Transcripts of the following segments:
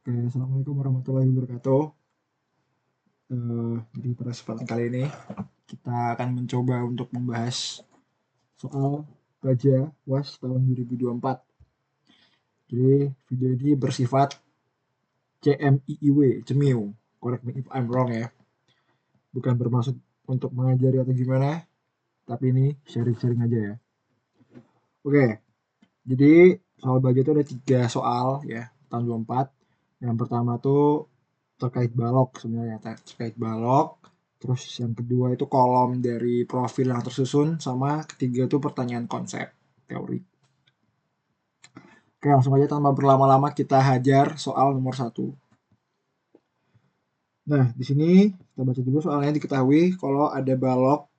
Oke, assalamualaikum warahmatullahi wabarakatuh. Jadi pada kesempatan kali ini kita akan mencoba untuk membahas soal baja UAS tahun 2024. Jadi video ini bersifat CMIIW, correct me if I'm wrong ya. Bukan bermaksud untuk mengajari atau gimana, tapi ini sharing-sharing aja ya. Oke, jadi soal baja itu ada 3 soal ya tahun 24. Yang pertama tuh terkait balok sebenarnya, terkait balok. Terus yang kedua itu kolom dari profil yang tersusun, sama ketiga itu pertanyaan konsep teori. Oke, langsung aja tanpa berlama-lama kita hajar soal nomor 1. Nah, di sini kita baca dulu soalnya. Diketahui kalau ada balok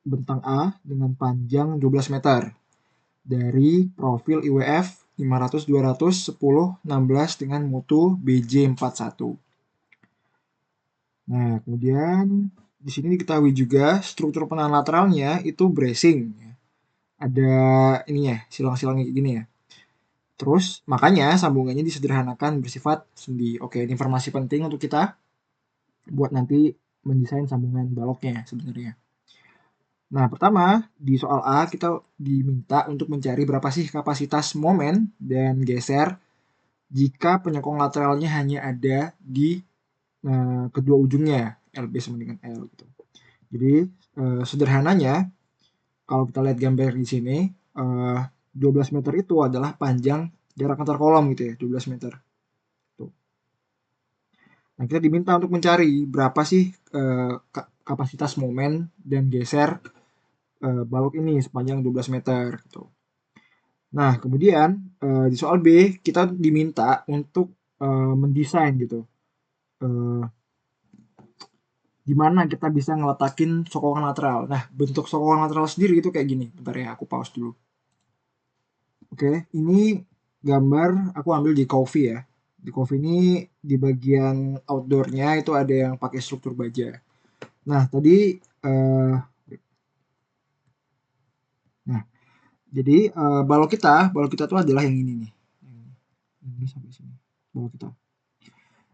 bentang A dengan panjang 12 meter dari profil IWF 500, 200, 10, 16 dengan mutu BJ41. Nah, kemudian di sini diketahui juga struktur penahan lateralnya itu bracing. Ada ininya, silang-silang kayak gini ya. Terus makanya sambungannya disederhanakan bersifat sendi. Oke, ini informasi penting untuk kita buat nanti mendesain sambungan baloknya sebenarnya. Nah, pertama di soal A kita diminta untuk mencari berapa sih kapasitas momen dan geser jika penyokong lateralnya hanya ada di kedua ujungnya, LB sama dengan L gitu. Jadi sederhananya kalau kita lihat gambar di sini 12 meter itu adalah panjang jarak antar kolom gitu ya, 12 meter. Tuh. Nah, kita diminta untuk mencari berapa sih kapasitas momen dan geser balok ini sepanjang 12 meter gitu. Nah, kemudian di soal B kita diminta untuk mendesain gitu. Di mana kita bisa ngeletakin sokongan lateral. Nah, bentuk sokongan lateral sendiri itu kayak gini. Bentar ya, aku pause dulu. Oke, ini gambar aku ambil di Coffee ya. Di Coffee ini di bagian outdoornya itu ada yang pakai struktur baja. Nah, tadi jadi balok kita tuh adalah yang ini nih. Ini sampai sini. Balok kita.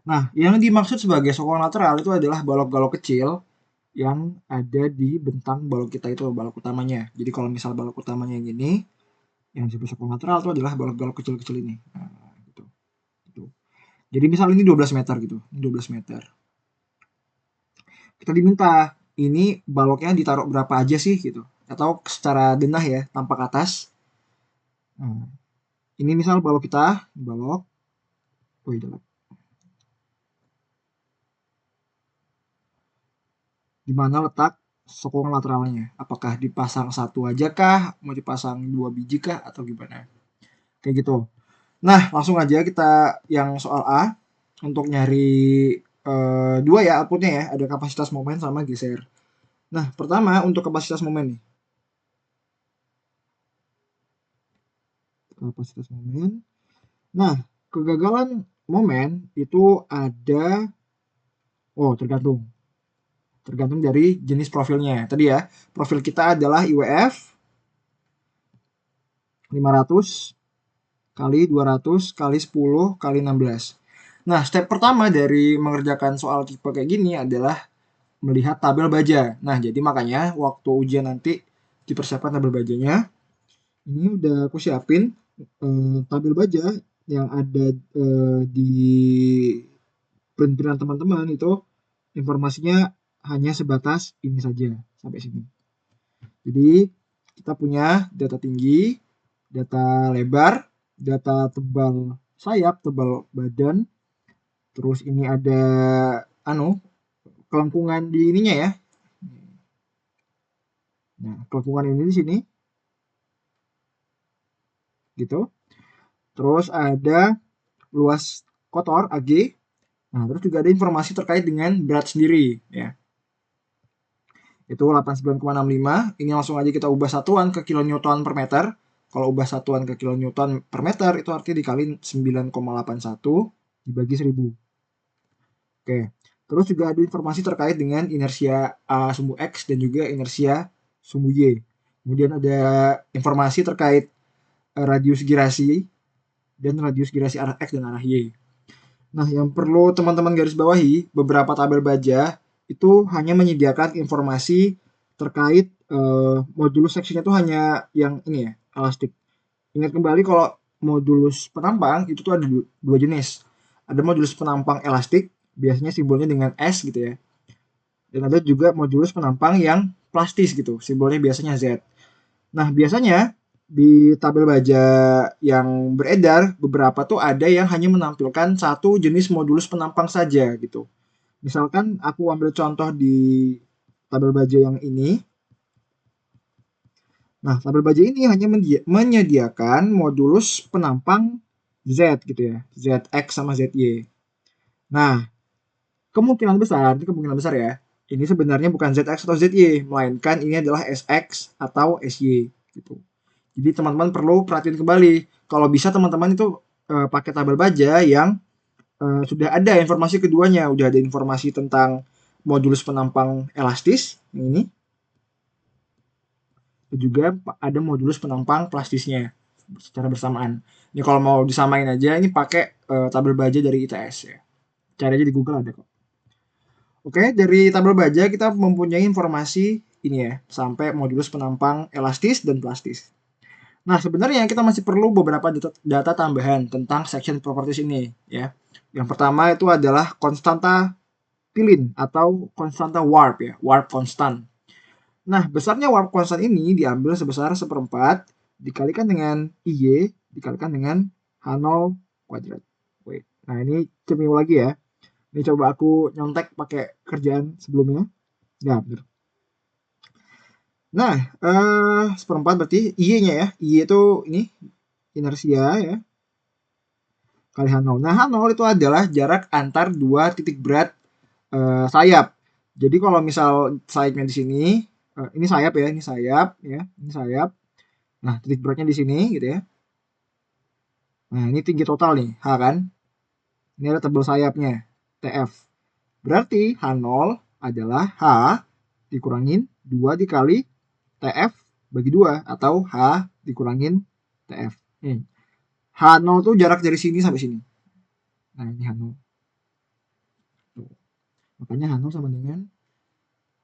Nah, yang dimaksud sebagai sokongan lateral itu adalah balok-balok kecil yang ada di bentang balok kita itu, balok utamanya. Jadi kalau misal balok utamanya yang ini, yang disebut sokongan lateral itu adalah balok-balok kecil-kecil ini. Nah, gitu. Jadi misal ini 12 meter gitu, 12 meter. Kita diminta ini baloknya ditaruh berapa aja sih gitu, atau secara denah ya, tampak atas. Nah, ini misal balok kita, balok, di mana letak sokongan lateralnya? Apakah dipasang satu aja kah, mau dipasang 2 biji kah, atau gimana? Kayak gitu. Nah, langsung aja kita yang soal A untuk nyari 2 ya outputnya ya, ada kapasitas momen sama geser. Nah, pertama untuk kapasitas momen nih. Kapasitas momen. Nah, kegagalan momen itu ada tergantung. Tergantung dari jenis profilnya. Tadi ya, profil kita adalah IWF 500 kali 200 kali 10 kali 16. Nah, step pertama dari mengerjakan soal tipe kayak gini adalah melihat tabel baja. Nah, jadi makanya waktu ujian nanti dipersiapkan tabel bajanya. Ini udah aku siapin tabel baja yang ada di printiran teman-teman itu informasinya hanya sebatas ini saja sampai sini. Jadi kita punya data tinggi, data lebar, data tebal sayap, tebal badan, terus ini ada kelengkungan di ininya ya. Nah, kelengkungan ini di sini. Gitu. Terus ada luas kotor AG. Nah, terus juga ada informasi terkait dengan berat sendiri ya. Itu 89,65. Ini langsung aja kita ubah satuan ke kilonewton per meter. Kalau ubah satuan ke kilonewton per meter itu artinya dikali 9,81 dibagi 1000. Oke. Terus juga ada informasi terkait dengan inersia A sumbu X dan juga inersia sumbu Y. Kemudian ada informasi terkait radius girasi dan radius girasi arah X dan arah Y. Nah, yang perlu teman-teman garis bawahi, beberapa tabel baja itu hanya menyediakan informasi terkait modulus seksinya itu hanya yang ini ya, elastik. Ingat kembali kalau modulus penampang itu tuh ada dua jenis. Ada modulus penampang elastik, biasanya simbolnya dengan S gitu ya. Dan ada juga modulus penampang yang plastis gitu, simbolnya biasanya Z. Nah, biasanya di tabel baja yang beredar, beberapa tuh ada yang hanya menampilkan satu jenis modulus penampang saja gitu. Misalkan aku ambil contoh di tabel baja yang ini. Nah, tabel baja ini hanya menyediakan modulus penampang Z gitu ya, ZX sama ZY. Nah, kemungkinan besar ya, ini sebenarnya bukan ZX atau ZY, melainkan ini adalah SX atau SY gitu. Jadi teman-teman perlu perhatiin kembali. Kalau bisa teman-teman itu pakai tabel baja yang sudah ada informasi keduanya, udah ada informasi tentang modulus penampang elastis ini, juga ada modulus penampang plastisnya secara bersamaan. Ini kalau mau disamain aja, ini pakai tabel baja dari ITS ya. Cari aja di Google ada kok. Oke, dari tabel baja kita mempunyai informasi ini ya, sampai modulus penampang elastis dan plastis. Nah, sebenarnya kita masih perlu beberapa data tambahan tentang section properties ini ya. Yang pertama itu adalah konstanta Pilin atau konstanta warp ya, warp constant. Nah, besarnya warp constant ini diambil sebesar 1/4 dikalikan dengan IY dikalikan dengan H0 kuadrat. Wait. Nah, ini cemil lagi ya. Ini coba aku nyontek pakai kerjaan sebelumnya. Ya, benar. Nah, 1/4 berarti Y-nya ya. Y itu ini inersia ya, kali H0. Nah, H0 itu adalah jarak antar dua titik berat sayap. Jadi kalau misal sayapnya di sini, ini sayap ya, ini sayap ya, ini sayap. Nah, titik beratnya di sini gitu ya. Nah, ini tinggi total nih, H kan. Ini ada tebal sayapnya, TF. Berarti H0 adalah H dikurangin 2 dikali TF bagi 2 atau H dikurangin TF. Nih, H0 tuh jarak dari sini sampai sini. Nah, ini H0. Tuh. Makanya H0 sama dengan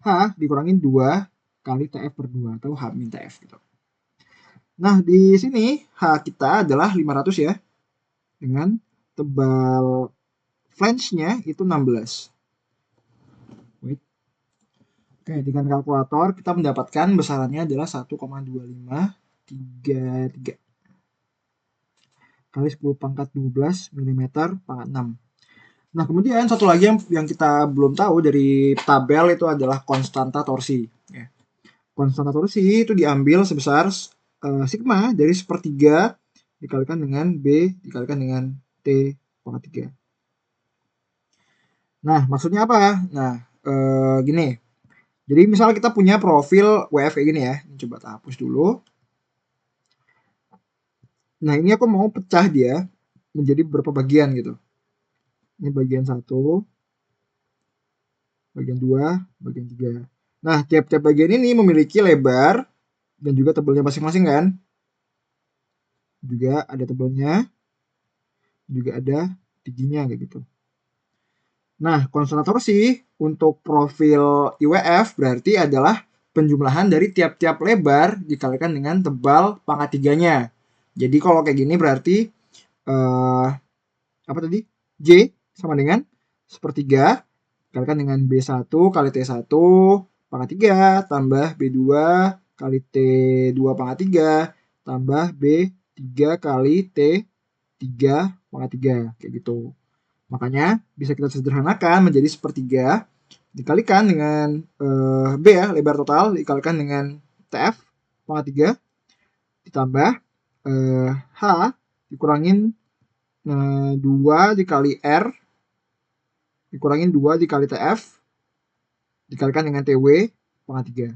H dikurangin 2 kali TF per 2 atau H min TF gitu. Nah, di sini H kita adalah 500 ya. Dengan tebal flange-nya itu 16. Wait. Oke, dengan kalkulator kita mendapatkan besarannya adalah 1,2533 kali 10 pangkat 12 mm pangkat 6. Nah, kemudian satu lagi yang kita belum tahu dari tabel itu adalah konstanta torsi. Ya. Konstanta torsi itu diambil sebesar sigma dari 1/3 dikalikan dengan B dikalikan dengan T pangkat 3. Nah, maksudnya apa? Nah, gini. Jadi misalnya kita punya profil WF kayak gini ya. Coba kita hapus dulu. Nah, ini aku mau pecah dia menjadi beberapa bagian gitu. Ini bagian 1, bagian 2, bagian 3. Nah, tiap-tiap bagian ini memiliki lebar dan juga tebalnya masing-masing kan. Juga ada tebalnya, juga ada tingginya kayak gitu. Nah, konstanta torsi untuk profil IWF berarti adalah penjumlahan dari tiap-tiap lebar dikalikan dengan tebal pangkat 3-nya. Jadi kalau kayak gini berarti apa tadi? J sama dengan 1/3 dikalikan dengan B1 kali T1 pangkat 3 tambah B2 kali T2 pangkat 3 tambah B3 kali T3 pangkat 3 kayak gitu. Makanya bisa kita sederhanakan menjadi 1/3 dikalikan dengan B ya, lebar total dikalikan dengan TF pangkat 3 ditambah H dikurangin 2 dikali R dikurangin 2 dikali TF dikalikan dengan TW pangkat 3.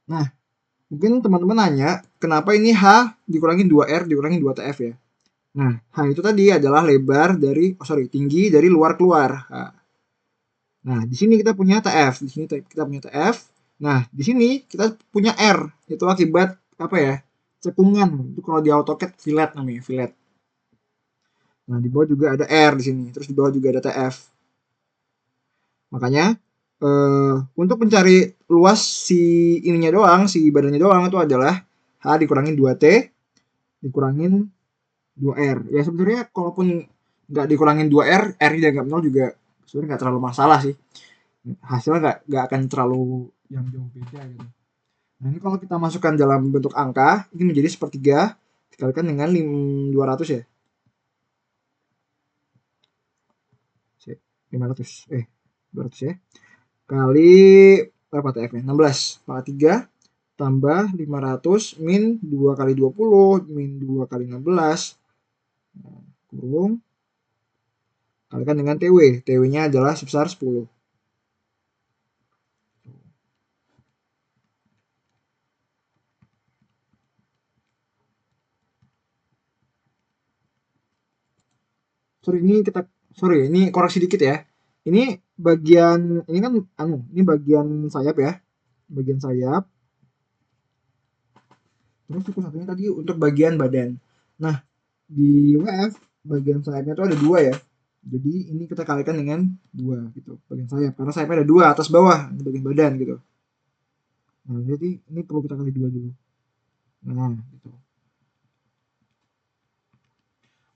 Nah, mungkin teman-teman nanya, kenapa ini H dikurangin 2R dikurangin 2TF ya? Nah, H itu tadi adalah lebar dari, tinggi dari luar keluar. Nah, di sini kita punya TF, di sini kita punya TF. Nah, di sini kita punya R, itu akibat apa ya? cekungan. Itu kalau di AutoCAD fillet namanya, fillet. Nah, di bawah juga ada R di sini. Terus di bawah juga ada TF. Makanya untuk mencari luas si ininya doang, si badannya doang itu adalah H dikurangin 2T dikurangin 2R. Ya sebenarnya kalaupun nggak dikurangin 2R, R-nya dianggap 0 juga sebenarnya nggak terlalu masalah sih. Hasilnya nggak akan terlalu yang jauh beda gitu. Nah, ini kalau kita masukkan dalam bentuk angka, ini menjadi sepertiga dikalikan dengan 200 ya. 500 200 ya. Kali berapa TF-nya? 16. Maka 3 tambah 500 min 2 kali 20 min 2 kali 16 kurung kalikan dengan TW. TW-nya adalah sebesar 10. Ini koreksi dikit ya. Ini bagian ini kan ini bagian sayap ya. Bagian sayap. Terus suku satunya tadi untuk bagian badan. Nah, di WF bagian sayapnya itu ada 2 ya. Jadi ini kita kalikan dengan 2 gitu, bagian sayap. Karena sayapnya ada 2 atas bawah, ini bagian badan gitu. Nah, jadi ini perlu kita kali 2 dulu. Nah, gitu.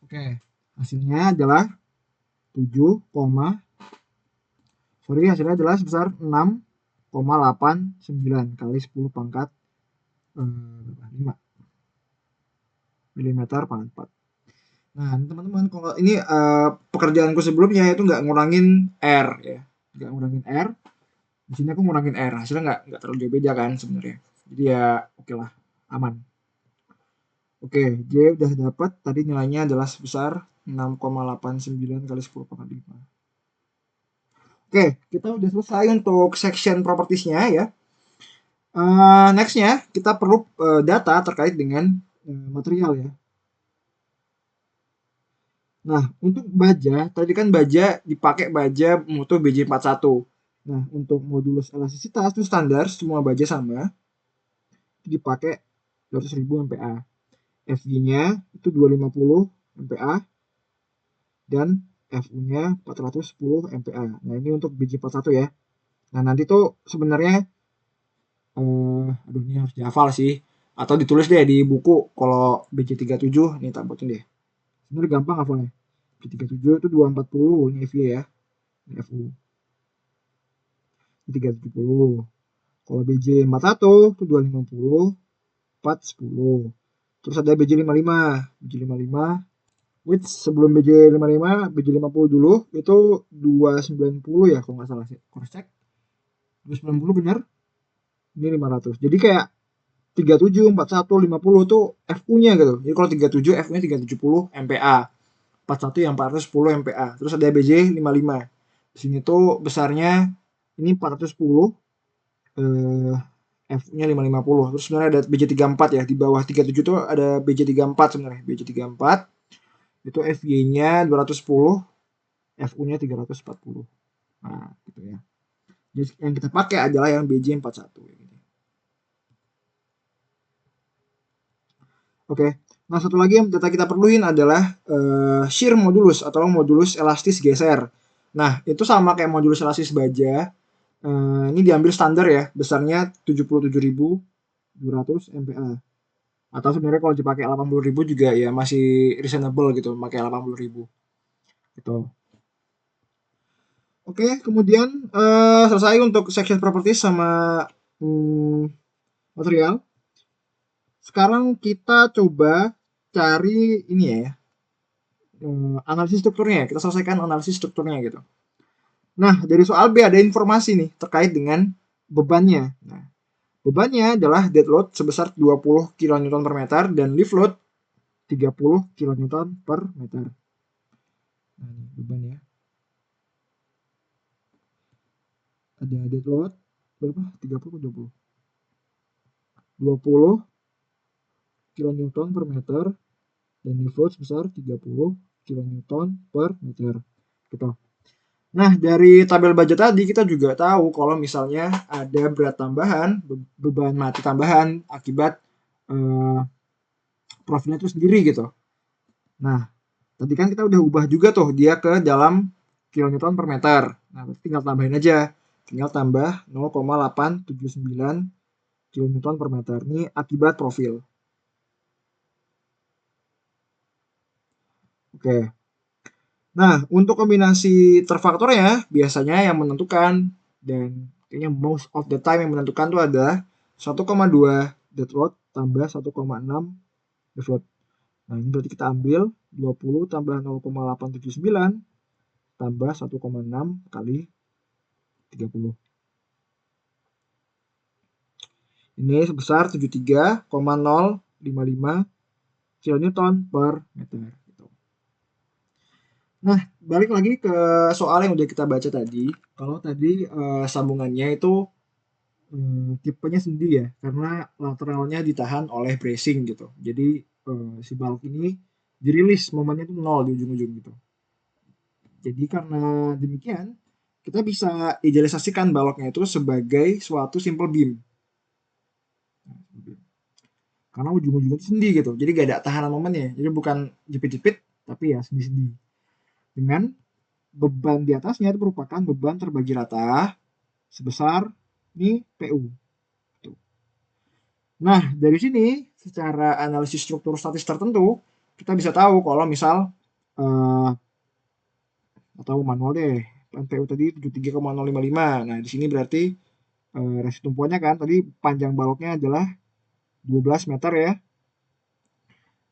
Oke, hasilnya adalah hasilnya adalah sebesar 6,89 kali 10 pangkat 5 mm pangkat 4. Nah, teman-teman, kalau ini pekerjaanku sebelumnya itu nggak ngurangin R ya, nggak ngurangin R. Di sini aku ngurangin R, hasilnya nggak terlalu jauh beda kan sebenarnya. Jadi ya oke lah, aman. Oke, J udah dapat, tadi nilainya adalah sebesar 6,89 kali 10 pangkat 5. Oke, kita udah selesai untuk section propertiesnya ya. Nextnya kita perlu data terkait dengan material ya. Nah, untuk baja, tadi kan baja dipakai baja mutu BJ41. Nah, untuk modulus elastisitas itu standar, semua baja sama. Dipakai 200.000 MPa. FG-nya itu 250 MPa dan FU-nya 410 MPa. Nah, ini untuk BJ41 ya. Nah, nanti tuh sebenarnya ini harus dihafal sih atau ditulis deh di buku. Kalau BJ37 ini tak buatin deh. Sebenarnya gampang hafalnya. BJ37 itu 240, ini FG ya. Ini FU. 370. Kalau BJ41 itu 250, 410. Terus ada BJ55. BJ55 which sebelum BJ55, BJ50 dulu itu 290 ya kalau nggak salah sih. Cross check. 290 benar. Ini 500. Jadi kayak 37, 41, 50 tuh FU-nya gitu. Jadi kalau 37 FU-nya 370 MPa. 41 yang 410 MPa. Terus ada BJ55. Di sini tuh besarnya ini 410 F-nya 550. Terus sebenarnya ada BJ34 ya. Di bawah 37 tuh ada BJ34 sebenarnya. BJ34 itu FY-nya 210, FU-nya 340. Nah, gitu ya. Jadi yang kita pakai adalah yang BJ41. Oke. Nah, satu lagi yang data kita perluin adalah shear modulus atau modulus elastis geser. Nah, itu sama kayak modulus elastis baja. Ini diambil standar ya, besarnya 77.200 MPa. Atau sebenarnya kalau dipakai 80.000 juga ya masih reasonable gitu, pakai 80.000. Gitu. Oke, kemudian selesai untuk section properties sama material. Sekarang kita coba cari ini ya, analisis strukturnya. Kita selesaikan analisis strukturnya gitu. Nah, dari soal B ada informasi nih terkait dengan bebannya. Nah, bebannya adalah dead load sebesar 20 kN per meter dan lift load 30 kN per meter. Nah, ini bebannya. Ada dead load berapa? 30 atau 20? 20 kN per meter dan lift load sebesar 30 kN per meter. Gitu. Nah, dari tabel baja tadi kita juga tahu kalau misalnya ada berat tambahan, beban mati tambahan akibat profilnya itu sendiri gitu. Nah, tadi kan kita udah ubah juga tuh dia ke dalam kilonewton per meter. Nah, tinggal tambahin aja. Tinggal tambah 0,879 kilonewton per meter. Ini akibat profil. Oke. Nah, untuk kombinasi terfaktornya biasanya yang menentukan dan kayaknya most of the time yang menentukan tuh adalah 1,2 dead load tambah 1,6 dead load. Nah, ini berarti kita ambil 20 tambah 0,879 tambah 1,6 kali 30. Ini sebesar 73,055 kilonewton per meter. Nah, balik lagi ke soal yang udah kita baca tadi. Kalau tadi sambungannya itu tipenya sendi ya, karena lateralnya ditahan oleh bracing gitu. Jadi si balok ini dirilis momennya itu 0 di ujung-ujung gitu. Jadi karena demikian, kita bisa idealisasikan baloknya itu sebagai suatu simple beam. Karena ujung-ujungnya itu sendi gitu. Jadi gak ada tahanan momennya. Jadi bukan jepit-jepit, tapi ya sendi-sendi. Dengan beban di atasnya itu merupakan beban terbagi rata sebesar ini PU. Nah, dari sini secara analisis struktur statis tertentu, kita bisa tahu kalau misal atau manual deh, PU tadi 73,055. Nah, di sini berarti resi tumpuannya kan tadi panjang baloknya adalah 12 meter ya.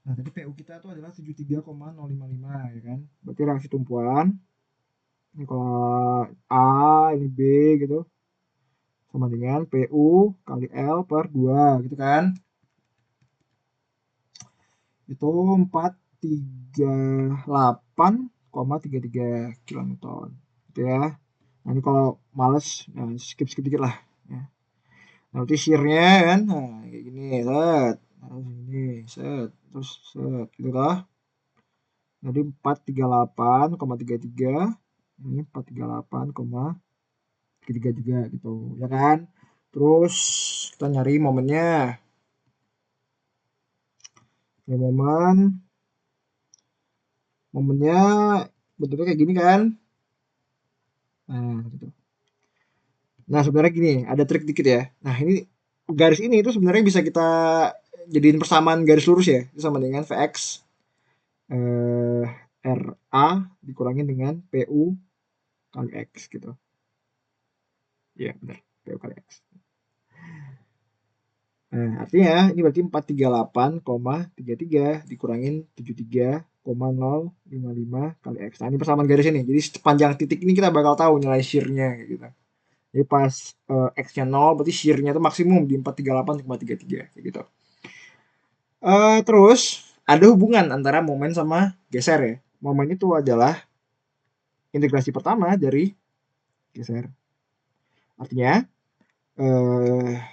Nah, tadi PU kita itu adalah 73,055 ya kan. Berarti reaksi tumpuan ini kalau A, ini B gitu sama dengan PU kali L per 2 gitu kan. Itu 438,33 kilonewton gitu ya. Nah, ini kalau males skip dikit lah ya. Nanti shear-nya kan kayak gini set. Nah, ini set terus set gitu lah. Jadi 438,33 ini 438,33 juga gitu ya kan. Terus kita nyari momennya. Ya, momennya bentuknya kayak gini kan. Nah, gitu. Nah, sebenarnya gini, ada trik dikit ya. Nah, ini garis ini itu sebenarnya bisa kita jadiin persamaan garis lurus ya. Itu sama dengan Vx RA dikurangin dengan PU kali X gitu. Iya, benar. PU kali X. Nah, artinya ini berarti 438,33 dikurangin 73,055 kali X. Nah, ini persamaan garis ini. Jadi sepanjang titik ini kita bakal tahu nilai shear-nya kayak gitu. Jadi pas X-nya 0 berarti shear-nya itu maksimum di 438,33 kayak gitu. Terus ada hubungan antara momen sama geser ya. Momen itu adalah integrasi pertama dari geser. Artinya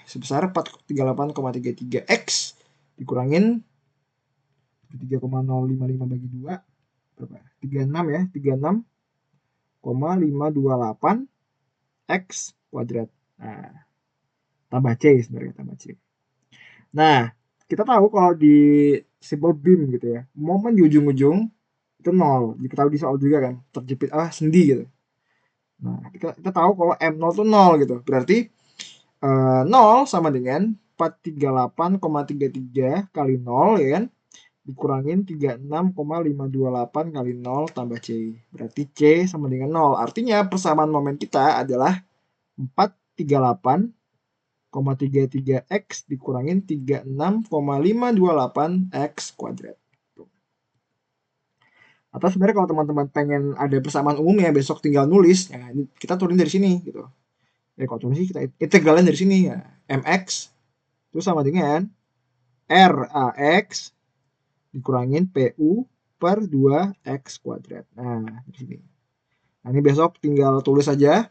sebesar 438,33 X dikurangin 3,055 bagi 2 berapa? 36 ya, 36,528 X kuadrat. Nah, tambah C sebenarnya, tambah C. Nah, kita tahu kalau di simple beam gitu ya, momen di ujung-ujung itu 0. Kita tahu di soal juga kan, terjepit sendi gitu. Nah, kita tahu kalau M0 itu 0 gitu. Berarti 0 sama dengan 438,33 kali 0 ya kan, dikurangin 36,528 kali 0 tambah C. Berarti C sama dengan 0. Artinya persamaan momen kita adalah 438,33 X dikurangin 36,528 X kuadrat. Atau sebenarnya kalau teman-teman pengen ada persamaan umum ya besok tinggal nulis, ya kita turunin dari sini gitu. Ya kalau tulis kita integralin dari sini ya. MX itu sama dengan RAX dikurangin PU per 2X kuadrat. Nah, di sini. Nah, ini besok tinggal tulis aja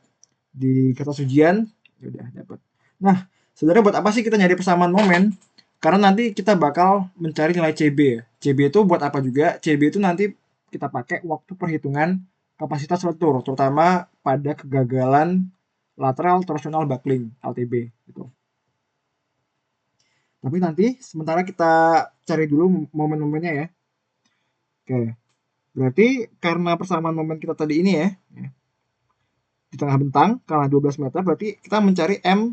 di kertas ujian, udah dapat. Nah, sebenarnya buat apa sih kita nyari persamaan momen? Karena nanti kita bakal mencari nilai CB ya. CB itu buat apa juga? CB itu nanti kita pakai waktu perhitungan kapasitas lentur, terutama pada kegagalan lateral torsional buckling (LTB) gitu. Tapi nanti sementara kita cari dulu momen-momennya ya. Oke, berarti karena persamaan momen kita tadi ini ya, di tengah bentang karena 12 meter berarti kita mencari M6.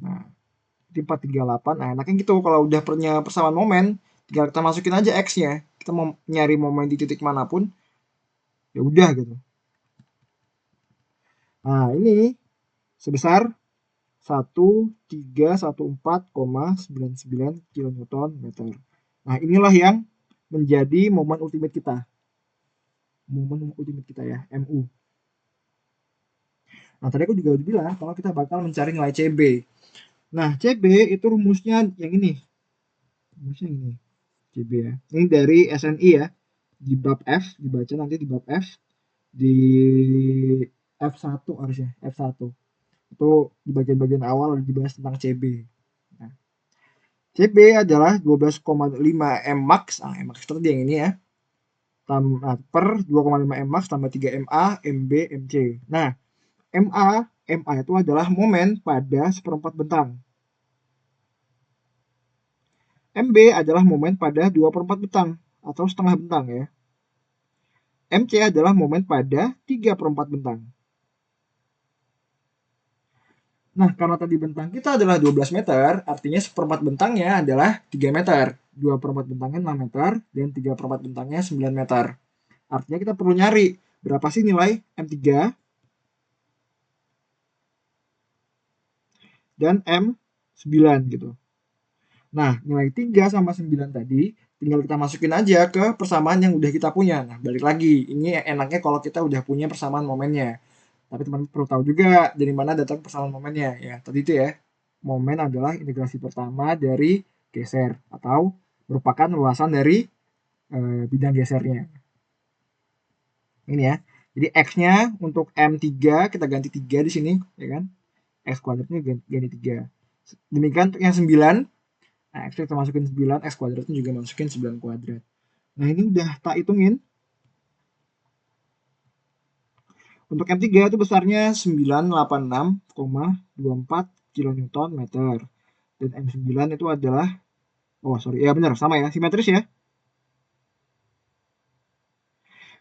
Nah, di 438. Nah, enaknya gitu kalau udah punya persamaan momen, tinggal kita masukin aja X-nya. Kita mau nyari momen di titik manapun, ya udah gitu. Nah, ini sebesar 1314,99 kilonewton meter. Nah, inilah yang menjadi momen ultimate kita. Momen ultimate kita ya, MU. Nah, tadi aku juga udah bilang kalau kita bakal mencari nilai CB. Nah, CB itu rumusnya yang ini. Rumusnya ini. CB ya. Ini dari SNI ya. Di bab F, dibaca nanti di bab F. Di F1 harusnya, F1. Itu di bagian-bagian awal dibahas tentang CB. Nah, CB adalah 12,5 M max. Nah, M max itu tadi yang ini ya. Per 2,5 M max tambah 3 MA, MB, MC. Nah, MA itu adalah momen pada seperempat bentang. MB adalah momen pada 2/4 bentang atau setengah bentang ya. MC adalah momen pada 3/4 bentang. Nah, karena tadi bentang kita adalah 12 meter, artinya seperempat bentangnya adalah 3 meter. 2/4 bentangnya 6 meter, dan 3/4 bentangnya 9 meter. Artinya kita perlu nyari berapa sih nilai M3 dan M9 gitu. Nah, nilai 3 sama 9 tadi tinggal kita masukin aja ke persamaan yang udah kita punya. Nah, balik lagi, ini enaknya kalau kita udah punya persamaan momennya. Tapi teman-teman perlu tahu juga dari mana datang persamaan momennya. Ya, tadi itu ya, momen adalah integrasi pertama dari geser atau merupakan luasan dari bidang gesernya. Ini ya. Jadi X-nya untuk M3 kita ganti 3 di sini, ya kan? X kuadratnya ganti 3. Demikian untuk yang 9. Nah, X kita masukin 9, X kuadratnya juga masukin 9 kuadrat. Nah, ini udah tak hitungin. Untuk M3 itu besarnya 986,24 kilonewton meter. Dan M9 itu adalah, oh sorry, ya benar, sama ya, simetris ya.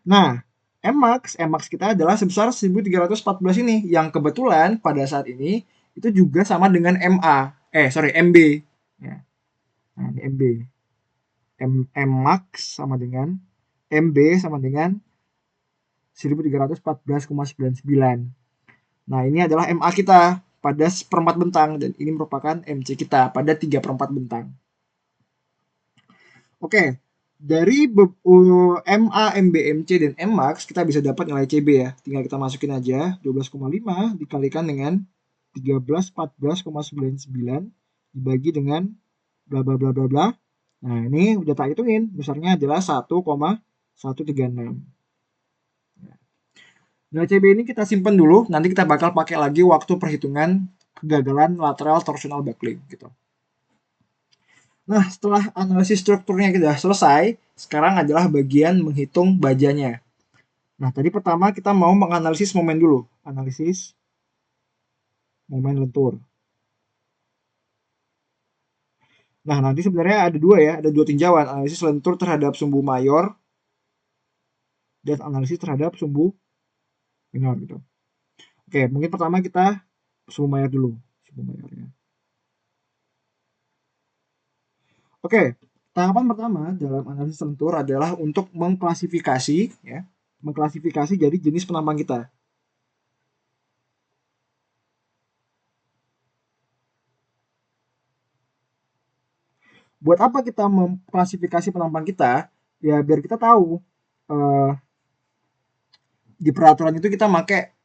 Nah, Max kita adalah sebesar 1314 ini, yang kebetulan pada saat ini itu juga sama dengan MB. Ya. Nah, ini MB. Max sama dengan MB sama dengan 1314,99. Nah, ini adalah MA kita pada seperempat bentang dan ini merupakan MC kita pada 3/4 bentang. Oke, dari MA, MB, MC, dan MMAX kita bisa dapat nilai CB ya. Tinggal kita masukin aja 12,5 dikalikan dengan 1314,99 dibagi dengan bla bla bla bla bla. Nah, ini udah tak hitungin, besarnya adalah 1,136. Nilai CB ini kita simpan dulu, nanti kita bakal pakai lagi waktu perhitungan kegagalan lateral torsional buckling gitu. Nah, setelah analisis strukturnya kita selesai, sekarang adalah bagian menghitung bajanya. Nah, tadi pertama kita mau menganalisis momen dulu. Analisis momen lentur. Nah, nanti sebenarnya ada dua ya, ada dua tinjauan. Analisis lentur terhadap sumbu mayor dan analisis terhadap sumbu minor gitu. Oke, mungkin pertama kita sumbu mayor dulu. Sumbu mayornya. Oke, tahapan pertama dalam analisis lentur adalah untuk mengklasifikasi ya, mengklasifikasi jadi jenis penampang kita. Buat apa kita mengklasifikasi penampang kita? Ya biar kita tahu di peraturan itu kita pakai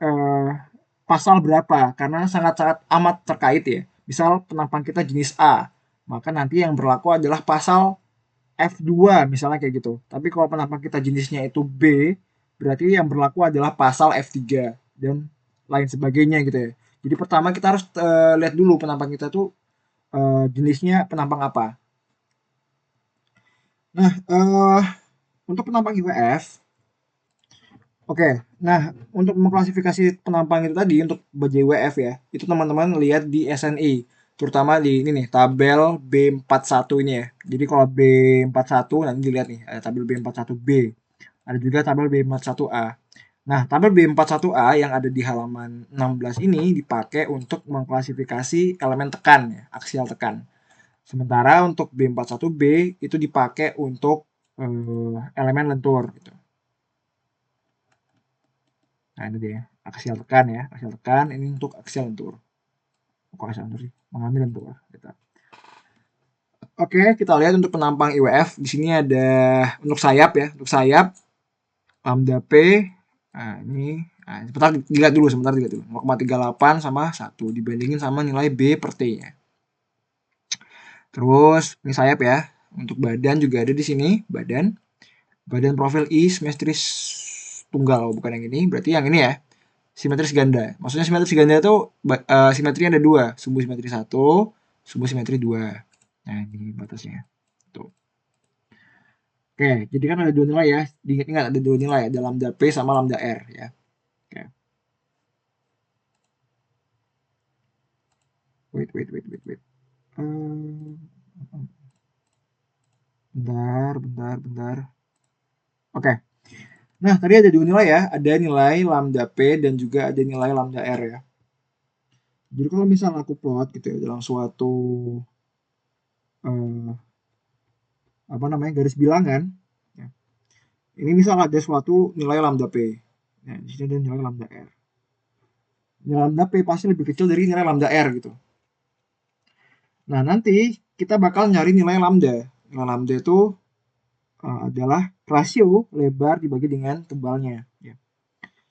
pasal berapa karena sangat-sangat amat terkait ya. Misal penampang kita jenis A, maka nanti yang berlaku adalah pasal F2 misalnya kayak gitu. Tapi kalau penampang kita jenisnya itu B, berarti yang berlaku adalah pasal F3 dan lain sebagainya gitu ya. Jadi pertama kita harus lihat dulu penampang kita tuh jenisnya penampang apa. Nah, untuk penampang IWF, oke, nah untuk mengklasifikasi penampang itu tadi untuk baja IWF ya, itu teman-teman lihat di SNI. terutama di ini nih, tabel B41 ini ya. Jadi kalau B41 nanti dilihat nih, ada tabel B41B, ada juga tabel B41A. Nah, tabel B41A yang ada di halaman 16 ini dipakai untuk mengklasifikasi elemen tekan ya, aksial tekan. Sementara untuk B41B itu dipakai untuk elemen lentur gitu. Nah, ini dia aksial tekan ya, aksial tekan ini untuk aksial lentur. Kok aksial lentur sih? Mengambil lentur gitu. Oke, kita lihat untuk penampang IWF. Di sini ada untuk sayap ya, untuk sayap lambda P. Nah, ini sebentar dilihat dulu, 0,38 sama 1 dibandingin sama nilai B per T ya. Terus ini sayap ya. Untuk badan juga ada di sini, badan profil I simetris tunggal, bukan yang ini, berarti yang ini ya. Simetris ganda. Maksudnya simetris ganda itu simetri ada dua, sumbu simetri 1, sumbu simetri 2. Nah, ini batasnya. Tuh. Oke, jadi kan ada dua nilai ya. Diingat ada dua nilai, ada lambda P sama lambda R ya. Oke. Wait. Bentar. Oke. Nah, tadi ada dua nilai ya. Ada nilai lambda P dan juga ada nilai lambda R ya. Jadi kalau misalnya aku plot gitu ya dalam suatu garis bilangan, ya. Ini misal ada suatu nilai lambda P. Nah, di sini ada nilai lambda R. Nilai lambda P pasti lebih kecil dari nilai lambda R gitu. Nah, nanti kita bakal nyari nilai lambda. Nilai lambda itu adalah rasio lebar dibagi dengan tebalnya. Ya.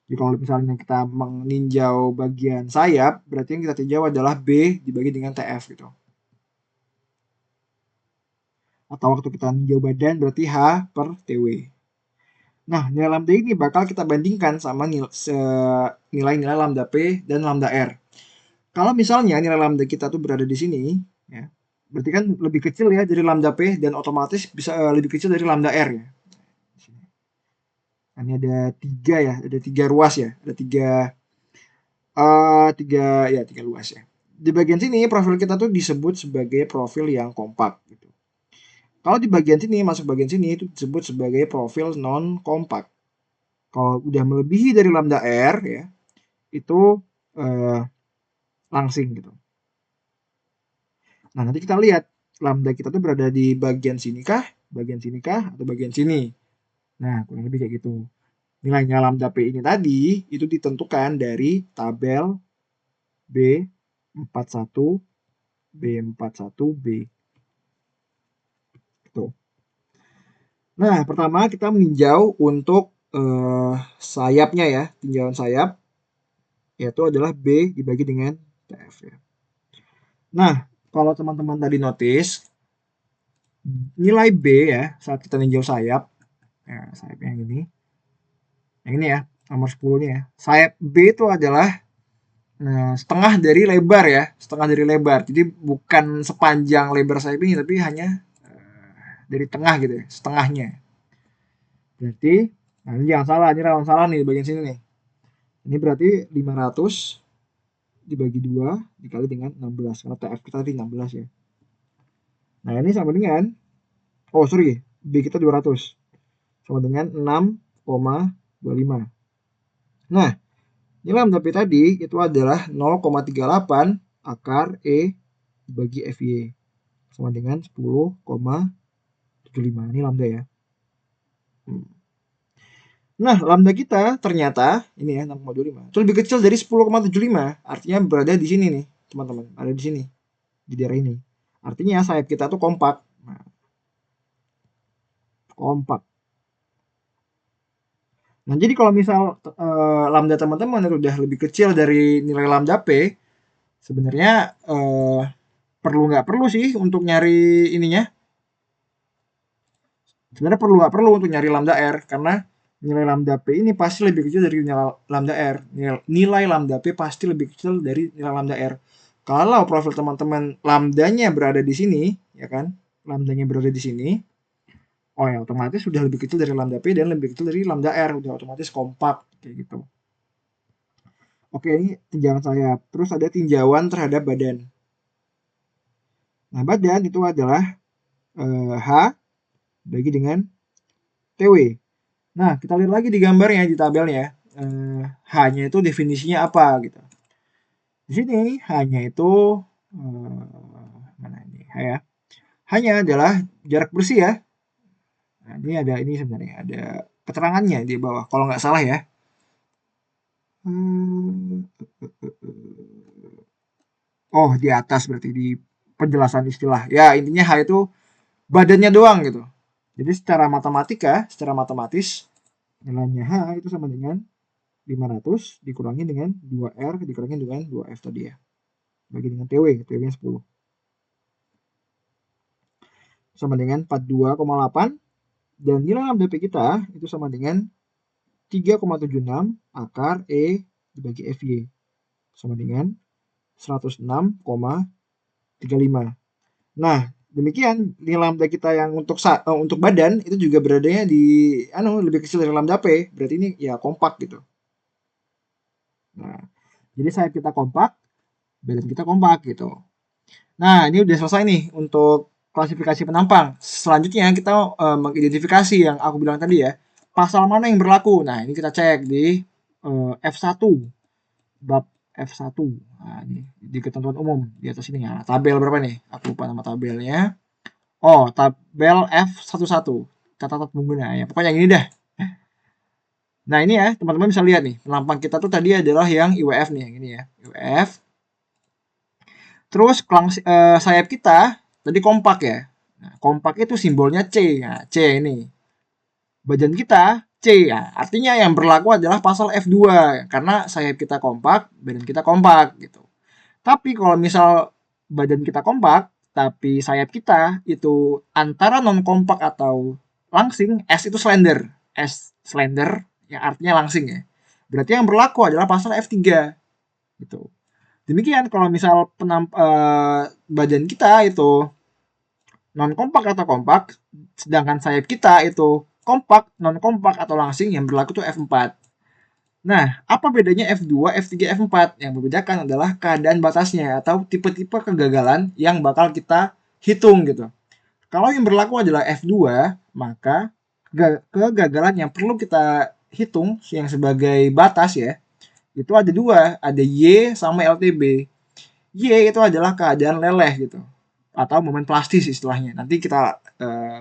Jadi kalau misalnya kita meninjau bagian sayap, berarti yang kita tinjau adalah B dibagi dengan TF gitu. Atau waktu kita meninjau badan berarti H per TW. Nah, nilai lambda ini bakal kita bandingkan sama nilai-nilai lambda P dan lambda R. Kalau misalnya nilai lambda kita tuh berada di sini, ya, berarti kan lebih kecil ya dari lambda P dan otomatis bisa lebih kecil dari lambda R ya. Nah, ini ada 3 ya, ada 3 ruas ya, ada 3 tiga luas ya. Di bagian sini profil kita tuh disebut sebagai profil yang kompak gitu. Kalau di bagian sini masuk bagian sini itu disebut sebagai profil non kompak. Kalau udah melebihi dari lambda R ya, itu langsing gitu. Nah, nanti kita lihat lambda kita tuh berada di bagian sini kah, atau bagian sini. Nah, kurang lebih kayak gitu. Nilainya lambda P ini tadi itu ditentukan dari tabel B41 B41B. Gitu. Nah, pertama kita meninjau untuk sayapnya ya, tinjauan sayap yaitu adalah B dibagi dengan TF ya. Nah, kalau teman-teman tadi notice nilai B ya saat kita ninjau sayap, ya, sayap yang ini ya, nomor 10 nih ya. Sayap B itu adalah setengah dari lebar ya, setengah dari lebar. Jadi bukan sepanjang lebar sayap ini, tapi hanya dari tengah gitu ya, setengahnya. Berarti, nah ini jangan salah, ini rawan salah nih di bagian sini nih. Ini berarti 500 dibagi 2 dikali dengan 16, karena TF kita tadi 16 ya. Nah ini sama dengan, B kita 200, sama dengan 6,25. Nah, nilai lambda P tadi itu adalah 0,38 akar E dibagi FY, sama dengan 10,75. Ini lambda ya. Nah, lambda kita ternyata ini ya 6,25 itu lebih kecil dari 10,75. Artinya berada di sini nih, teman-teman. Ada di sini. Di daerah ini. Artinya sayap kita tuh kompak. Nah, kompak. Nah, jadi kalau misal lambda teman-teman itu udah lebih kecil dari nilai lambda P, sebenarnya perlu nggak perlu sih untuk nyari ininya? Sebenarnya perlu nggak perlu untuk nyari lambda R, karena nilai lambda P ini pasti lebih kecil dari nilai lambda R. Nilai lambda P pasti lebih kecil dari nilai lambda R. Kalau profil teman-teman lambdanya berada di sini, ya kan? Lambdanya berada di sini, oh ya otomatis sudah lebih kecil dari lambda P dan lebih kecil dari lambda R, udah otomatis kompak kayak gitu. Oke, ini tinjauan sayap. Terus ada tinjauan terhadap badan. Nah, badan itu adalah H bagi dengan TW. Nah, kita lihat lagi di gambarnya, di tabelnya. H-nya itu definisinya apa gitu. Di sini H-nya itu mana ini H ya? H-nya adalah jarak bersih ya. Nah, ini ada ini sebenarnya ada keterangannya di bawah kalau nggak salah ya. Oh, di atas berarti di penjelasan istilah. Ya, intinya H itu badannya doang gitu. Jadi secara matematis nilainya H itu sama dengan 500 dikurangi dengan 2R dikurangi dengan 2F tadi ya. Bagi dengan TW-nya 10. Sama dengan 42,8 dan nilai lambda P kita itu sama dengan 3,76 akar E dibagi FY sama dengan 106,35. Nah, demikian nilai lambda kita yang untuk badan itu juga beradanya di lebih kecil dari lambda P. Berarti ini ya kompak gitu. Nah, jadi sayap kita kompak, badan kita kompak gitu. Nah, ini udah selesai nih untuk klasifikasi penampang. Selanjutnya kita mengidentifikasi yang aku bilang tadi ya. Pasal mana yang berlaku? Nah, ini kita cek di F1. Bab F1. Nah, ini di ketentuan umum di atas ini ya. Tabel berapa nih? Aku lupa nama tabelnya. Oh, tabel F11. Catatan pengguna ya. Pokoknya yang ini dah. Nah, ini ya, teman-teman bisa lihat nih. Penampang kita tuh tadi adalah yang IWF nih, yang ini ya. IWF. Terus sayap kita tadi kompak ya. Nah, kompak itu simbolnya C. Nah, C ini. Badan kita C ya. Artinya yang berlaku adalah pasal F2 karena sayap kita kompak, badan kita kompak gitu. Tapi kalau misal badan kita kompak, tapi sayap kita itu antara non kompak atau langsing, S itu slender. S slender ya artinya langsing ya. Berarti yang berlaku adalah pasal F3 gitu. Demikian kalau misal badan kita itu non kompak atau kompak, sedangkan sayap kita itu kompak, non kompak atau langsing, yang berlaku tuh F4. Nah, apa bedanya F2, F3, F4? Yang membedakan adalah keadaan batasnya atau tipe-tipe kegagalan yang bakal kita hitung gitu. Kalau yang berlaku adalah F2, maka kegagalan yang perlu kita hitung yang sebagai batas ya, itu ada dua, ada Y sama LTB. Y itu adalah keadaan leleh gitu, atau momen plastis istilahnya. Nanti kita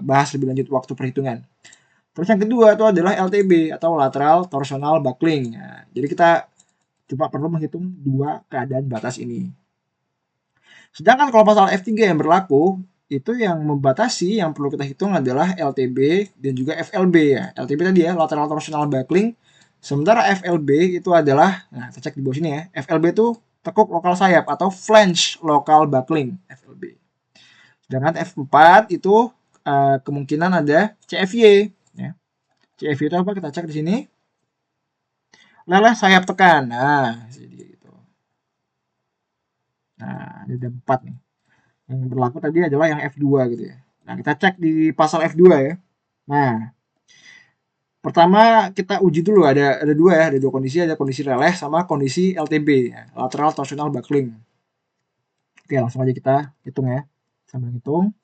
bahas lebih lanjut waktu perhitungan. Terus yang kedua itu adalah LTB atau lateral torsional buckling. Nah, jadi kita cuma perlu menghitung dua keadaan batas ini. Sedangkan kalau pasal F3 yang berlaku, itu yang membatasi yang perlu kita hitung adalah LTB dan juga FLB ya. LTB tadi ya, lateral torsional buckling. Sementara FLB itu adalah, nah kita cek di bawah sini ya, FLB itu tekuk lokal sayap atau flange lokal buckling, FLB. Sedangkan F4 itu kemungkinan ada CFY. Ya. CFY itu apa? Kita cek di sini. Leleh sayap tekan. Nah, gitu. Nah, ini ada 4 nih. Yang berlaku tadi adalah yang F2 gitu ya. Nah, kita cek di pasal F2 ya. Nah, pertama kita uji dulu ada dua ya, ada dua kondisi, ada kondisi leleh sama kondisi LTB ya, lateral torsional buckling. Oke, langsung aja kita hitung ya. Sambil hitung.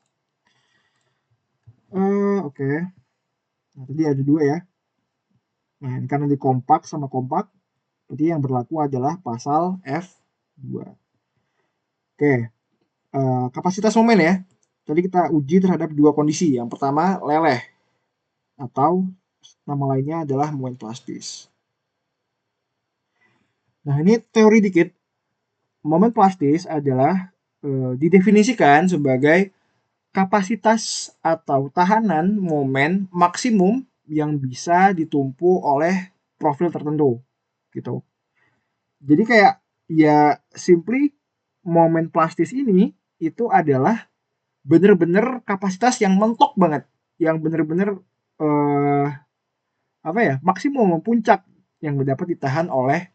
Oke. Nah, tadi ada dua ya. Nah, ini karena di kompak sama kompak, berarti yang berlaku adalah pasal F2. Oke, kapasitas momen ya. Tadi kita uji terhadap dua kondisi. Yang pertama leleh atau nama lainnya adalah momen plastis. Nah, ini teori dikit. Momen plastis adalah didefinisikan sebagai kapasitas atau tahanan momen maksimum yang bisa ditumpu oleh profil tertentu gitu. Jadi kayak ya simply momen plastis ini itu adalah bener-bener kapasitas yang mentok banget, yang bener-bener apa ya, maksimum puncak yang dapat ditahan oleh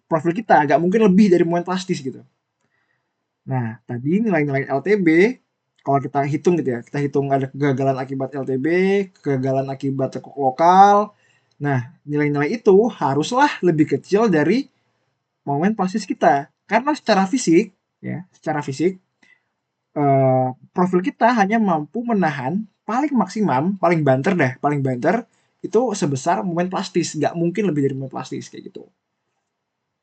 profil kita, nggak mungkin lebih dari momen plastis gitu. Nah, tadi nilai-nilai LTB kalau kita hitung gitu ya, kita hitung ada kegagalan akibat LTB, kegagalan akibat tekuk lokal. Nah, nilai-nilai itu haruslah lebih kecil dari momen plastis kita. Karena secara fisik, ya, secara fisik profil kita hanya mampu menahan paling maksimum, paling banter itu sebesar momen plastis, nggak mungkin lebih dari momen plastis kayak gitu.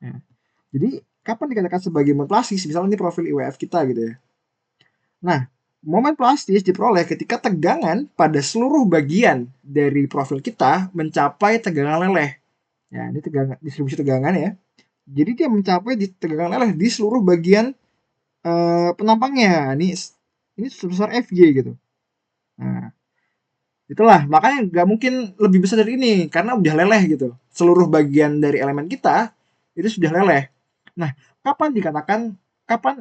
Nah, jadi kapan dikatakan sebagai momen plastis? Misalnya ini profil IWF kita gitu ya. Nah, momen plastis diperoleh ketika tegangan pada seluruh bagian dari profil kita mencapai tegangan leleh. Ya, ini distribusi tegangan ya. Jadi dia mencapai di tegangan leleh di seluruh bagian penampangnya. Ini sebesar Fj gitu. Nah, itulah makanya nggak mungkin lebih besar dari ini karena udah leleh gitu. Seluruh bagian dari elemen kita itu sudah leleh. Nah, kapan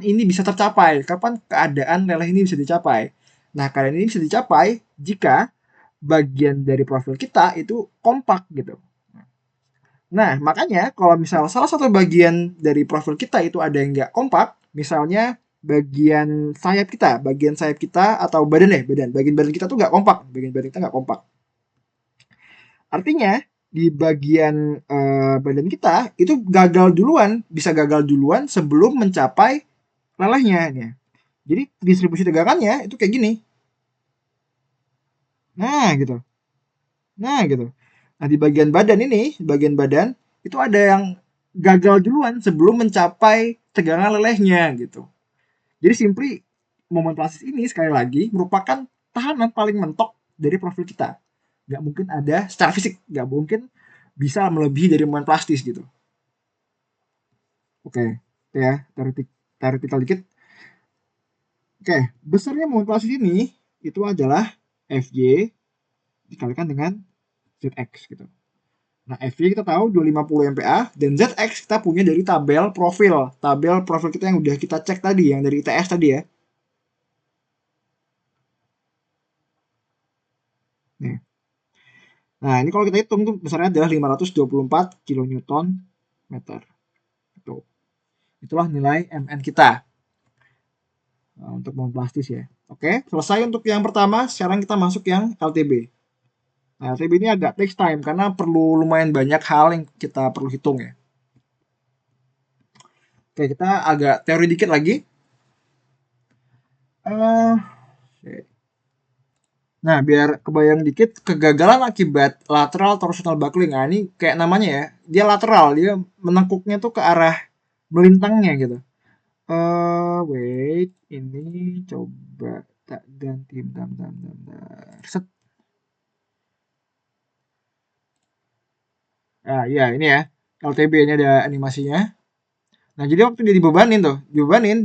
ini bisa tercapai? Kapan keadaan leleh ini bisa dicapai? Nah, keadaan ini bisa dicapai jika bagian dari profil kita itu kompak gitu. Nah, makanya kalau misal salah satu bagian dari profil kita itu ada yang nggak kompak, misalnya bagian sayap kita atau bagian badan kita tuh nggak kompak, bagian badan kita nggak kompak. Artinya di bagian badan kita itu bisa gagal duluan sebelum mencapai lelehnya. Ya. Jadi distribusi tegangannya itu kayak gini. Nah, gitu. Nah, gitu. Nah, di bagian badan itu ada yang gagal duluan sebelum mencapai tegangan lelehnya gitu. Jadi simply momen plastis ini sekali lagi merupakan tahanan paling mentok dari profil kita. Gak mungkin ada secara fisik, gak mungkin bisa melebihi dari momen plastis gitu. Oke, ya, teoretikal dikit. Oke, besarnya momen plastis ini itu adalah Fj dikalikan dengan Zx gitu. Nah, Fj kita tahu 250 MPa dan Zx kita punya dari tabel profil kita yang udah kita cek tadi, yang dari ITS tadi ya. Nih. Nah, ini kalau kita hitung tuh besarnya adalah 524 kN meter. Itulah nilai Mn kita. Nah, untuk momen plastis ya. Oke, selesai untuk yang pertama. Sekarang kita masuk yang LTB. Nah, LTB ini agak takes time karena perlu lumayan banyak hal yang kita perlu hitung ya. Oke, kita agak teori dikit lagi. Nah, biar kebayang dikit, kegagalan akibat lateral torsional buckling. Nah, ini kayak namanya ya, dia lateral, dia menengkuknya tuh ke arah melintangnya gitu. Wait, ini coba tak ganti, bentar. Set. Ah, iya ini ya, LTB ini ada animasinya. Nah, jadi waktu dia dibebanin,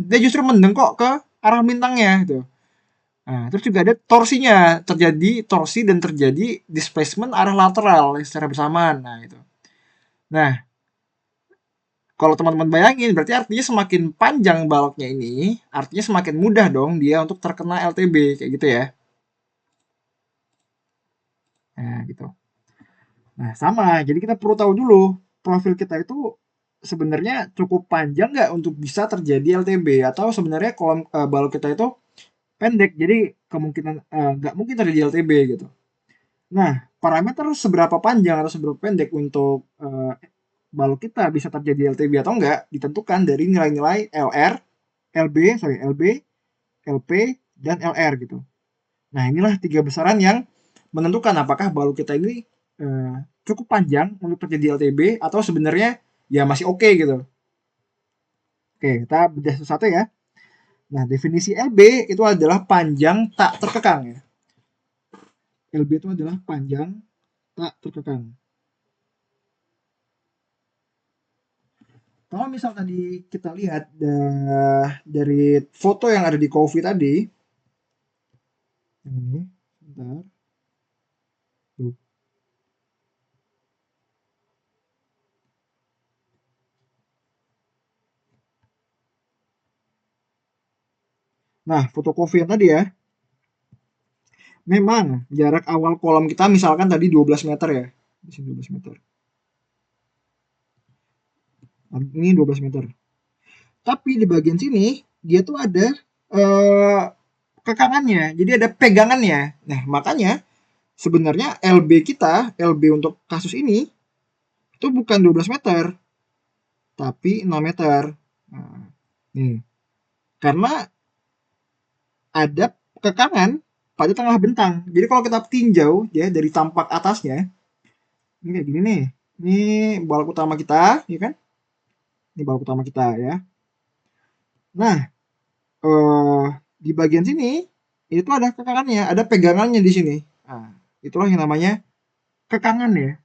dia justru mendengkok ke arah bintangnya gitu. Nah, terus juga ada torsinya, terjadi torsi dan terjadi displacement arah lateral secara bersamaan. Nah, itu. Nah, kalau teman-teman bayangin, berarti artinya semakin panjang baloknya ini, artinya semakin mudah dong dia untuk terkena LTB, kayak gitu ya. Nah, gitu. Nah, sama. Jadi kita perlu tahu dulu, profil kita itu sebenarnya cukup panjang nggak untuk bisa terjadi LTB, atau sebenarnya kolom balok kita itu pendek, jadi kemungkinan nggak mungkin terjadi LTB gitu. Nah, parameter seberapa panjang atau seberapa pendek untuk balok kita bisa terjadi LTB atau enggak ditentukan dari nilai-nilai LB, LP, dan LR gitu. Nah, inilah tiga besaran yang menentukan apakah balok kita ini cukup panjang untuk terjadi LTB atau sebenarnya ya masih oke gitu. Oke, kita bedah satu-satu ya. Nah, definisi LB itu adalah panjang tak terkekang ya. LB itu adalah panjang tak terkekang. Kalau misal tadi kita lihat dari foto yang ada di Coffee tadi, ini, bentar. Nah, foto Coffee yang tadi ya, memang jarak awal kolom kita misalkan tadi 12 meter ya. Di sini 12 meter. Ini 12 meter. Tapi di bagian sini dia tuh ada kekangannya. Jadi ada pegangannya. Nah, makanya sebenarnya LB untuk kasus ini itu bukan 12 meter, tapi 6 meter. Nah, nih, karena ada kekangan pada tengah bentang. Jadi kalau kita tinjau ya dari tampak atasnya, ini kayak gini nih. Ini balok utama kita, ya kan? Ini balok utama kita ya. Nah, eh, di bagian sini itu ada kekangannya, ada pegangannya di sini. Nah, itulah yang namanya kekangan ya.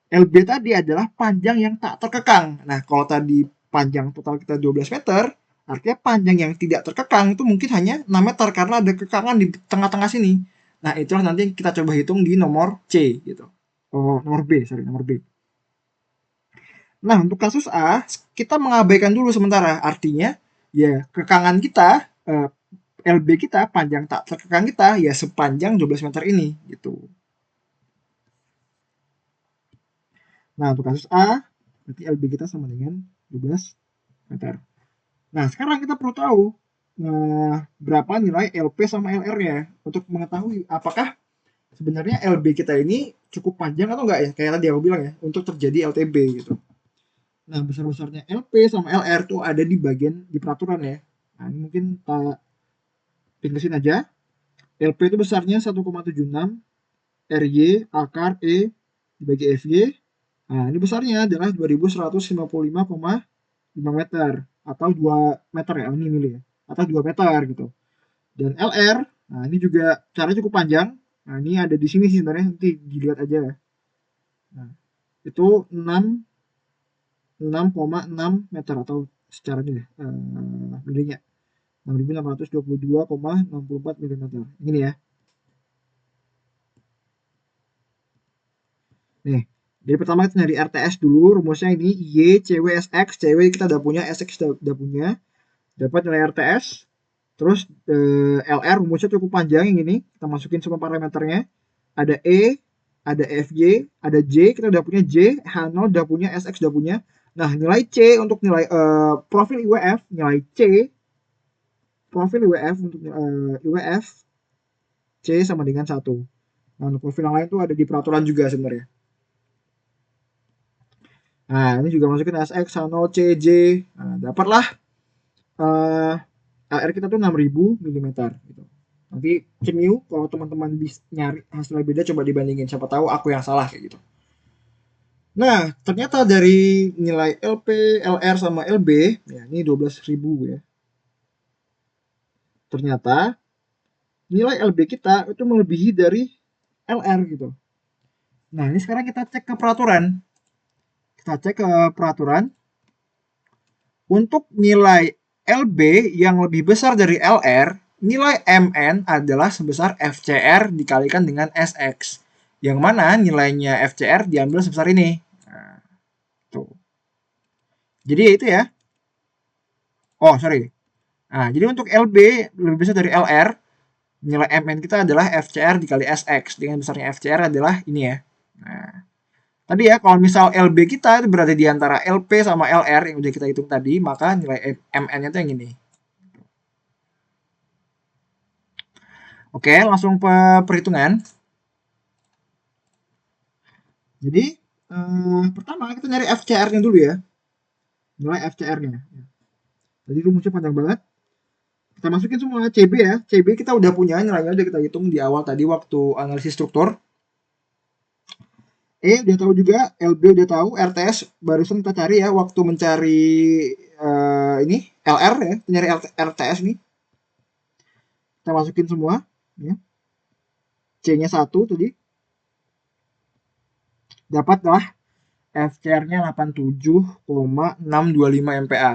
LB tadi adalah panjang yang tak terkekang. Nah, kalau tadi panjang total kita 12 meter, artinya panjang yang tidak terkekang itu mungkin hanya 6 meter karena ada kekangan di tengah-tengah sini. Nah, itulah nanti yang kita coba hitung di nomor C gitu. Oh, nomor B, sorry, nomor B. Nah, untuk kasus A, kita mengabaikan dulu sementara. Artinya, ya kekangan kita, LB kita, panjang tak terkekang kita, ya sepanjang 12 meter ini gitu. Nah, untuk kasus A, berarti LB kita sama dengan 12 meter. Nah, sekarang kita perlu tahu berapa nilai LP sama LR-nya untuk mengetahui apakah sebenarnya LB kita ini cukup panjang atau enggak ya, kayak tadi aku bilang ya, untuk terjadi LTB gitu. Nah, besar-besarnya LP sama LR tuh ada di bagian di peraturan ya. Nah, ini mungkin kita ringkesin aja. LP itu besarnya 1,76, RY akar E dibagi FY. Nah, ini besarnya adalah 2155,5 meter atau 2 meter ya, ini milih ya. Atau 2 meter gitu. Dan LR, nah ini juga caranya cukup panjang. Nah, ini ada di sini sih sebenarnya, nanti dilihat aja ya. Nah, itu 6,6 meter atau secara ini ya, milinya 6.622,64 mm. Ini ya. Nih, jadi pertama kita nyari RTS dulu, rumusnya ini Y, CW, SX. CW kita udah punya, SX udah punya. Dapat nilai RTS. Terus LR rumusnya cukup panjang yang ini. Kita masukin semua parameternya. Ada E, ada FY, ada J, kita udah punya J, H0 udah punya, SX udah punya. Nah, nilai C untuk nilai profil IWF, nilai C, profil IWF untuk IWF, C sama dengan 1. Nah, untuk profil yang lain tuh ada di peraturan juga sebenarnya. Nah, ini juga masukin SX, H0, C, J. Nah, dapatlah AR kita tuh 6000 mm gitu. Nanti cemil kalau teman-teman bisa nyari hasilnya beda coba dibandingin, siapa tahu aku yang salah kayak gitu. Nah, ternyata dari nilai LP, LR sama LB, ya ini 12.000 ya. Ternyata nilai LB kita itu melebihi dari LR gitu. Nah, ini sekarang kita cek ke peraturan. Kita cek ke peraturan. Untuk nilai LB yang lebih besar dari LR, nilai MN adalah sebesar FCR dikalikan dengan SX. Yang mana nilainya FCR diambil sebesar ini. Nah, tuh. Jadi itu ya. Oh, sorry. Nah, jadi untuk LB lebih besar dari LR, nilai MN kita adalah FCR dikali SX. Dengan besarnya FCR adalah ini ya. Nah, tadi ya, kalau misal LB kita itu berada di antara LP sama LR yang udah kita hitung tadi, maka nilai MN-nya itu yang ini. Oke, langsung perhitungan. Jadi, pertama kita nyari FCR-nya dulu ya. Nilai FCR-nya. Jadi rumusnya panjang banget. Kita masukin semua CB ya. CB kita udah punya, nilainya udah kita hitung di awal tadi waktu analisis struktur. E udah tahu juga, LB udah tahu, RTS barusan kita cari ya waktu mencari ini LR ya, nyari RTS nih. Kita masukin semua ya. C-nya 1 tadi. Dapatlah FCR-nya 87,625 MPa.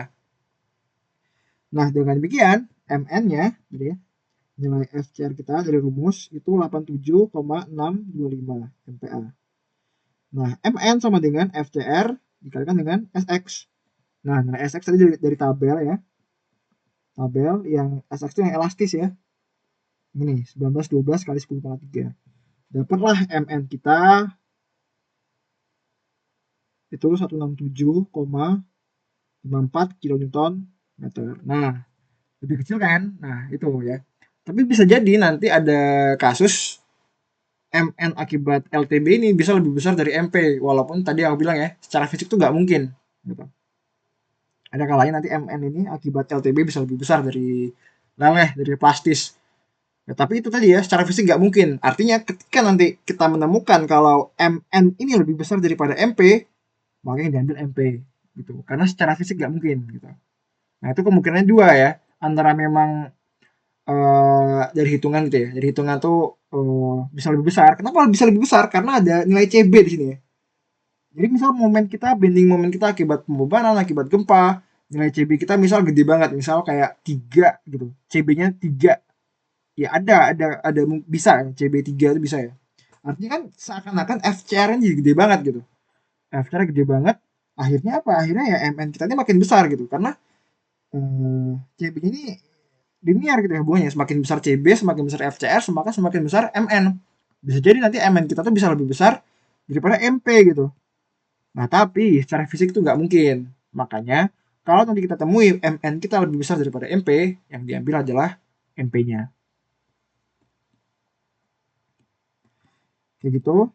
Nah, dengan demikian MN-nya gitu ya. Nilai FCR kita dari rumus itu 87,625 MPa. Nah, MN sama dengan FCR dikalikan dengan SX. Nah, nilai SX tadi dari tabel ya. Tabel yang SX itu yang elastis ya. Ini 1912 kali 10,3. Dapatlah MN kita itu 167,54 kN meter. Nah, lebih kecil kan? Nah, itu ya. Tapi bisa jadi nanti ada kasus MN akibat LTB ini bisa lebih besar dari MP. Walaupun tadi aku bilang ya, secara fisik tuh nggak mungkin. Gitu. Ada kalanya nanti Mn ini akibat LTB bisa lebih besar dari leleh, dari plastis. Ya, tapi itu tadi ya, secara fisik nggak mungkin. Artinya ketika nanti kita menemukan kalau Mn ini lebih besar daripada Mp, makanya diambil Mp gitu. Karena secara fisik nggak mungkin gitu. Nah itu kemungkinannya dua ya, antara memang dari hitungan gitu ya, dari hitungan tuh bisa lebih besar. Kenapa bisa lebih besar? Karena ada nilai CB di sini ya. Jadi misal momen kita, bending momen kita akibat pembebanan, akibat gempa, nilai CB kita misal gede banget, misal kayak 3 gitu. CB-nya 3. Ya ada bisa ya, CB 3 itu bisa ya. Artinya kan seakan-akan FCR-nya jadi gede banget gitu. FCR gede banget, akhirnya apa? Akhirnya ya MN kita ini makin besar gitu. Karena CB ini linear gitu ya hubungannya. Semakin besar CB, semakin besar FCR, semakin besar MN. Bisa jadi nanti MN kita tuh bisa lebih besar daripada MP gitu. Nah, tapi secara fisik itu nggak mungkin. Makanya, kalau nanti kita temui MN kita lebih besar daripada MP, yang diambil adalah MP-nya. Kayak gitu.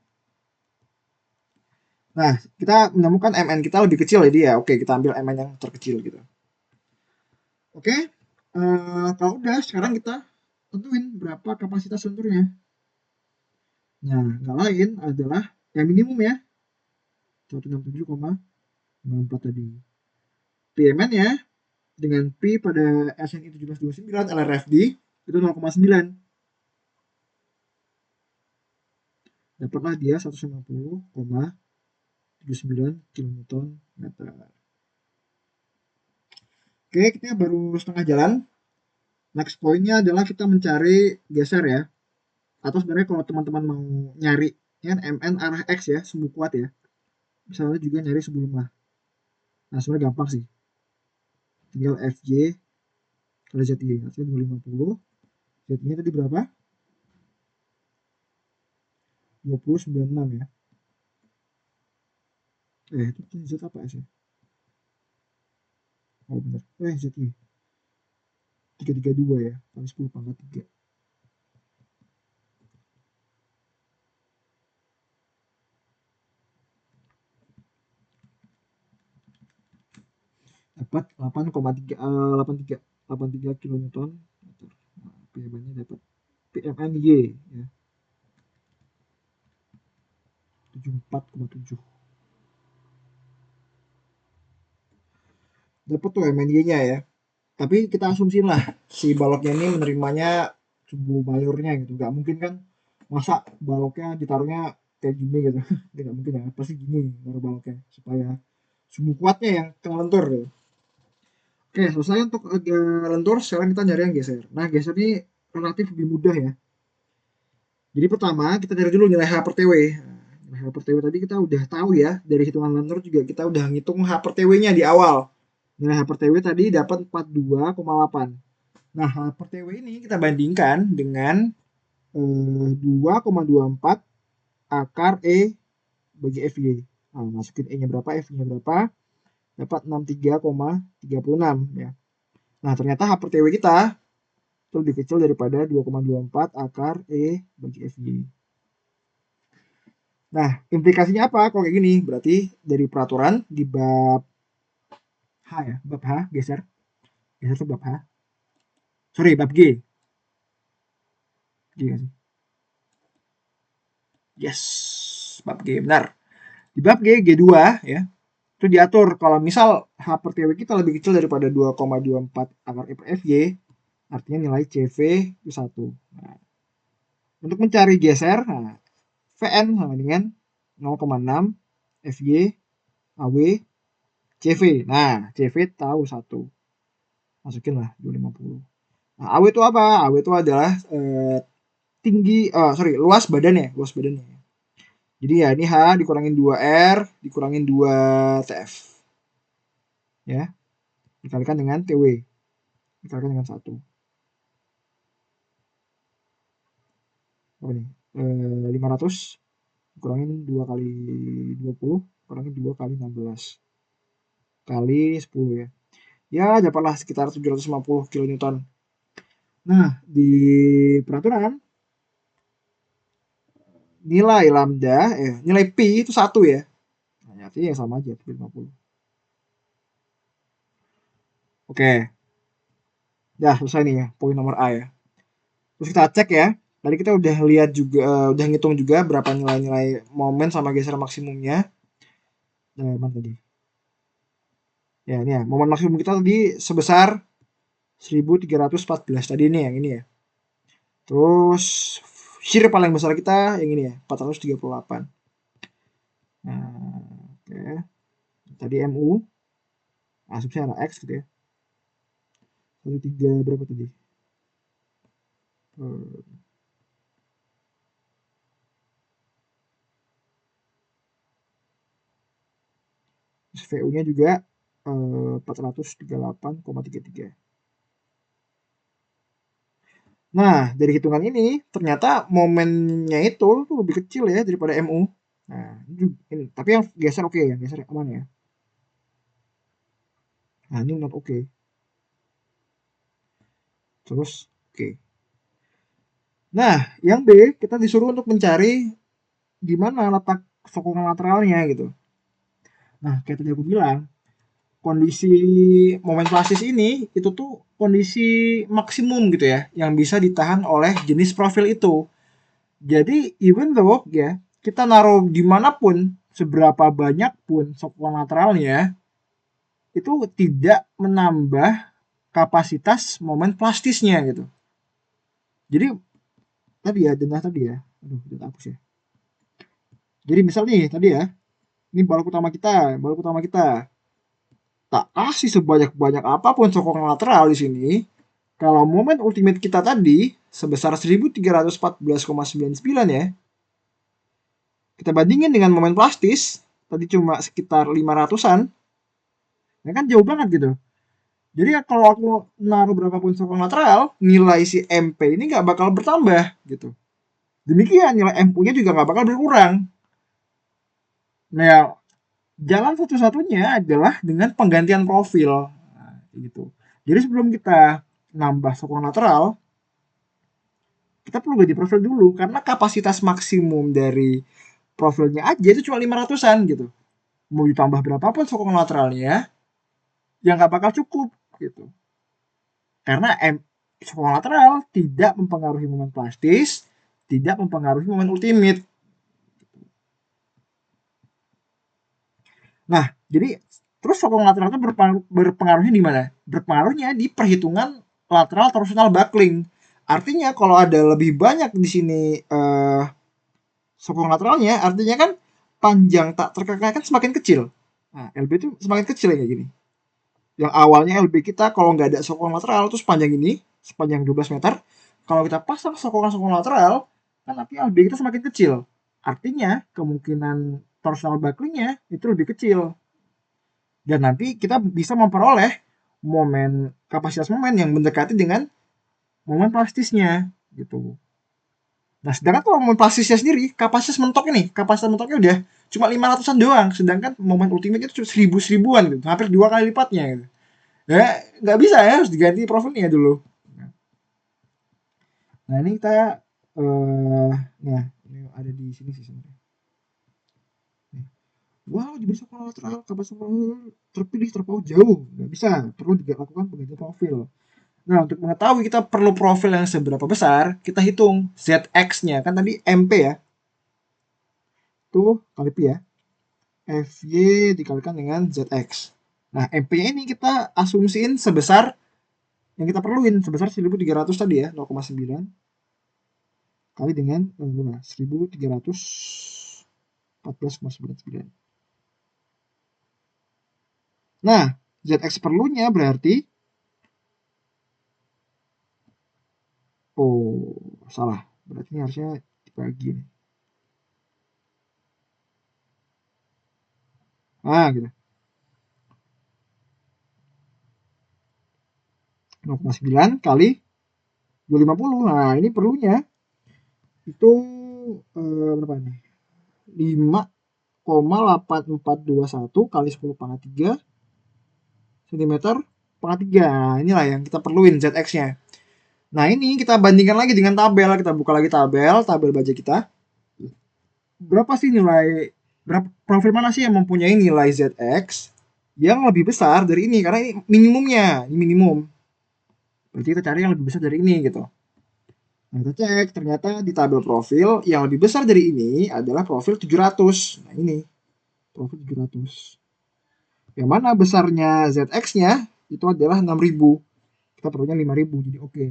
Nah, kita menemukan MN kita lebih kecil, jadi ya oke, kita ambil MN yang terkecil gitu. Oke, kalau udah, sekarang kita tentuin berapa kapasitas lenturnya. Nah, nggak lain adalah yang minimum ya, 167,94 tadi. PMN ya, dengan P pada SNI 1729 LRFD itu 0,9. Dapatlah dia 150,79 kN meter. Oke, kita baru setengah jalan. Next pointnya adalah kita mencari geser ya. Atau sebenarnya kalau teman-teman mau nyari ya kan MN arah X ya, sumbu kuat ya. Misalnya juga nyari sumbu lemah. Nah, sebenarnya gampang sih. Tinggal FJ kali ZY. Artinya 250. Z-nya tadi berapa? 2096 ya. Itu Z apa S ya? Oh benar. ZY. 332 ya. Kali 10 pangkat 3. Dapat 83 kilonewton meter. Nah, PMN-nya dapat PMNY ya. 74,7. Dapat tuh MNY-nya ya. Tapi kita asumsiin lah si baloknya ini menerimanya sumbu mayurnya gitu. Gak mungkin kan masa baloknya ditaruhnya kayak gini gitu. Gak mungkin ya. Pasti gini taruh baloknya supaya sumbu kuatnya yang kena lentur gitu. Oke, selesai untuk lentur. Sekarang kita nyari yang geser. Nah, geser ini relatif lebih mudah ya. Jadi pertama kita cari dulu nilai H per TW. Nah, H per TW tadi kita udah tahu ya, dari hitungan lentur juga kita udah ngitung H per TW-nya di awal. Nilai H per TW tadi dapat 42,8. Nah, H per TW ini kita bandingkan dengan 2,24 akar E bagi FY. Nah, masukin E-nya berapa, F-nya berapa, dapat 63,36 ya. Nah, ternyata H per TW kita itu lebih kecil daripada 2,24 akar E bagi FY. Nah, implikasinya apa kalau kayak gini? Berarti dari peraturan di bab H ya, bab H, geser. Geser itu bab H. Sorry, bab G. G sih? Yes, bab G, benar. Di bab G, G2 ya, itu diatur kalau misal H per TW kita lebih kecil daripada 2,24 akar E per FY, artinya nilai CV itu 1. Nah, untuk mencari geser, nah, Vn sama dengan 0,6 FY AW CV. Nah, CV tahu 1. Masukin lah 250. Nah, AW itu apa? AW itu adalah luas badannya, Jadi ya ini H dikurangin 2R dikurangin 2 TF. Ya. Dikalikan dengan TW. Dikalikan dengan 1. Apa nih? 500 dikurangin 2 kali 20 kurangin 2 kali 16 kali 10 ya. Ya, dapatlah sekitar 750 kN. Nah, di peraturan nilai lambda nilai pi itu 1 ya. Nah, artinya sama aja 50. Oke, ya selesai nih ya, poin nomor A ya. Terus kita cek ya. Tadi kita udah lihat juga, udah ngitung juga berapa nilai-nilai momen sama geser maksimumnya. Mana tadi? Ya ini ya, momen maksimum kita tadi sebesar 1314 tadi ini yang ini ya. Terus shear paling besar kita yang ini ya, 438. Nah, oke. Tadi MU, asumsi ada X gitu ya. 13 berapa tadi? Terus VU-nya juga 438,33. Nah, dari hitungan ini ternyata momennya itu tuh lebih kecil ya daripada MU. Nah, ini, tapi yang geser oke ya, geser aman ya. Nah, ini not oke. Terus oke. Nah, yang B kita disuruh untuk mencari di mana letak sokongan lateralnya gitu. Nah, kayak tadi aku bilang, kondisi momen plastis ini itu tuh kondisi maksimum gitu ya, yang bisa ditahan oleh jenis profil itu. Jadi even though ya kita naruh dimanapun, seberapa banyak pun sokongan lateralnya, itu tidak menambah kapasitas momen plastisnya gitu. Jadi tadi ya, denah tadi ya, aduh udah hapus ya. Jadi misal nih tadi ya, ini balok utama kita tak kasih sebanyak-banyak apapun sokongan lateral di sini. Kalau momen ultimate kita tadi sebesar 1314,99 ya, kita bandingin dengan momen plastis tadi cuma sekitar 500-an, ya kan jauh banget gitu. Jadi ya kalau aku naruh berapapun sokongan lateral, nilai si MP ini nggak bakal bertambah gitu. Demikian nilai MU-nya juga nggak bakal berkurang. Nah, jalan satu-satunya adalah dengan penggantian profil. Nah, gitu. Jadi sebelum kita nambah sokongan lateral, kita perlu ganti profil dulu karena kapasitas maksimum dari profilnya aja itu cuma 500-an gitu. Mau ditambah berapapun sokongan lateralnya, ya nggak bakal cukup gitu. Karena sokongan lateral tidak mempengaruhi momen plastis, tidak mempengaruhi momen ultimate. Nah, jadi terus sokongan lateral itu berpengaruhnya di mana? Berpengaruhnya di perhitungan lateral torsional buckling. Artinya kalau ada lebih banyak di sini sokongan lateralnya, artinya kan panjang tak terkekang kan semakin kecil. Nah, LB itu semakin kecil ya kayak gini. Yang awalnya LB kita kalau nggak ada sokongan lateral terus panjang ini, sepanjang 12 meter. Kalau kita pasang sokongan-sokongan lateral, kan nanti LB kita semakin kecil. Artinya kemungkinan torsional bucklingnya itu lebih kecil. Dan nanti kita bisa memperoleh kapasitas momen yang mendekati dengan momen plastisnya gitu. Nah, sedangkan kalau momen plastisnya sendiri, kapasitas mentoknya udah cuma 500-an doang, sedangkan momen ultimate itu cuma 1000-1000-an gitu, hampir 2 kali lipatnya gitu. Ya, nggak bisa ya, harus diganti profilnya dulu. Nah, ini kita ya, ini ada di sini sih sebenarnya. Wow, di besok lateral kapasitas terpilih terpaut jauh, nggak bisa, perlu dilakukan penggantian profil. Nah, untuk mengetahui kita perlu profil yang seberapa besar, kita hitung ZX-nya. Kan tadi MP ya. Tuh kali Pi ya. FY dikalikan dengan ZX. Nah, MP-nya ini kita asumsiin sebesar yang kita perluin. Sebesar 1300 tadi ya, 0,9. Kali dengan 1314,99. Nah, ZX perlunya berarti salah. Berarti ini harusnya dibagi nih. Gitu. 0,9 kali 250. Nah, ini perlunya itu berapa nih? 5,8421 kali 10 pangkat 3 cm pangkat 3. Nah, inilah yang kita perluin ZX-nya. Nah, ini kita bandingkan lagi dengan tabel. Kita buka lagi tabel baja kita. Berapa sih nilai, berapa profil mana sih yang mempunyai nilai ZX yang lebih besar dari ini karena ini minimumnya, ini minimum. Berarti kita cari yang lebih besar dari ini gitu. Nah, kita cek ternyata di tabel profil yang lebih besar dari ini adalah profil 700. Nah, ini profil 700. Yang mana besarnya ZX-nya itu adalah 6000. Kita perlunya 5000. Jadi oke.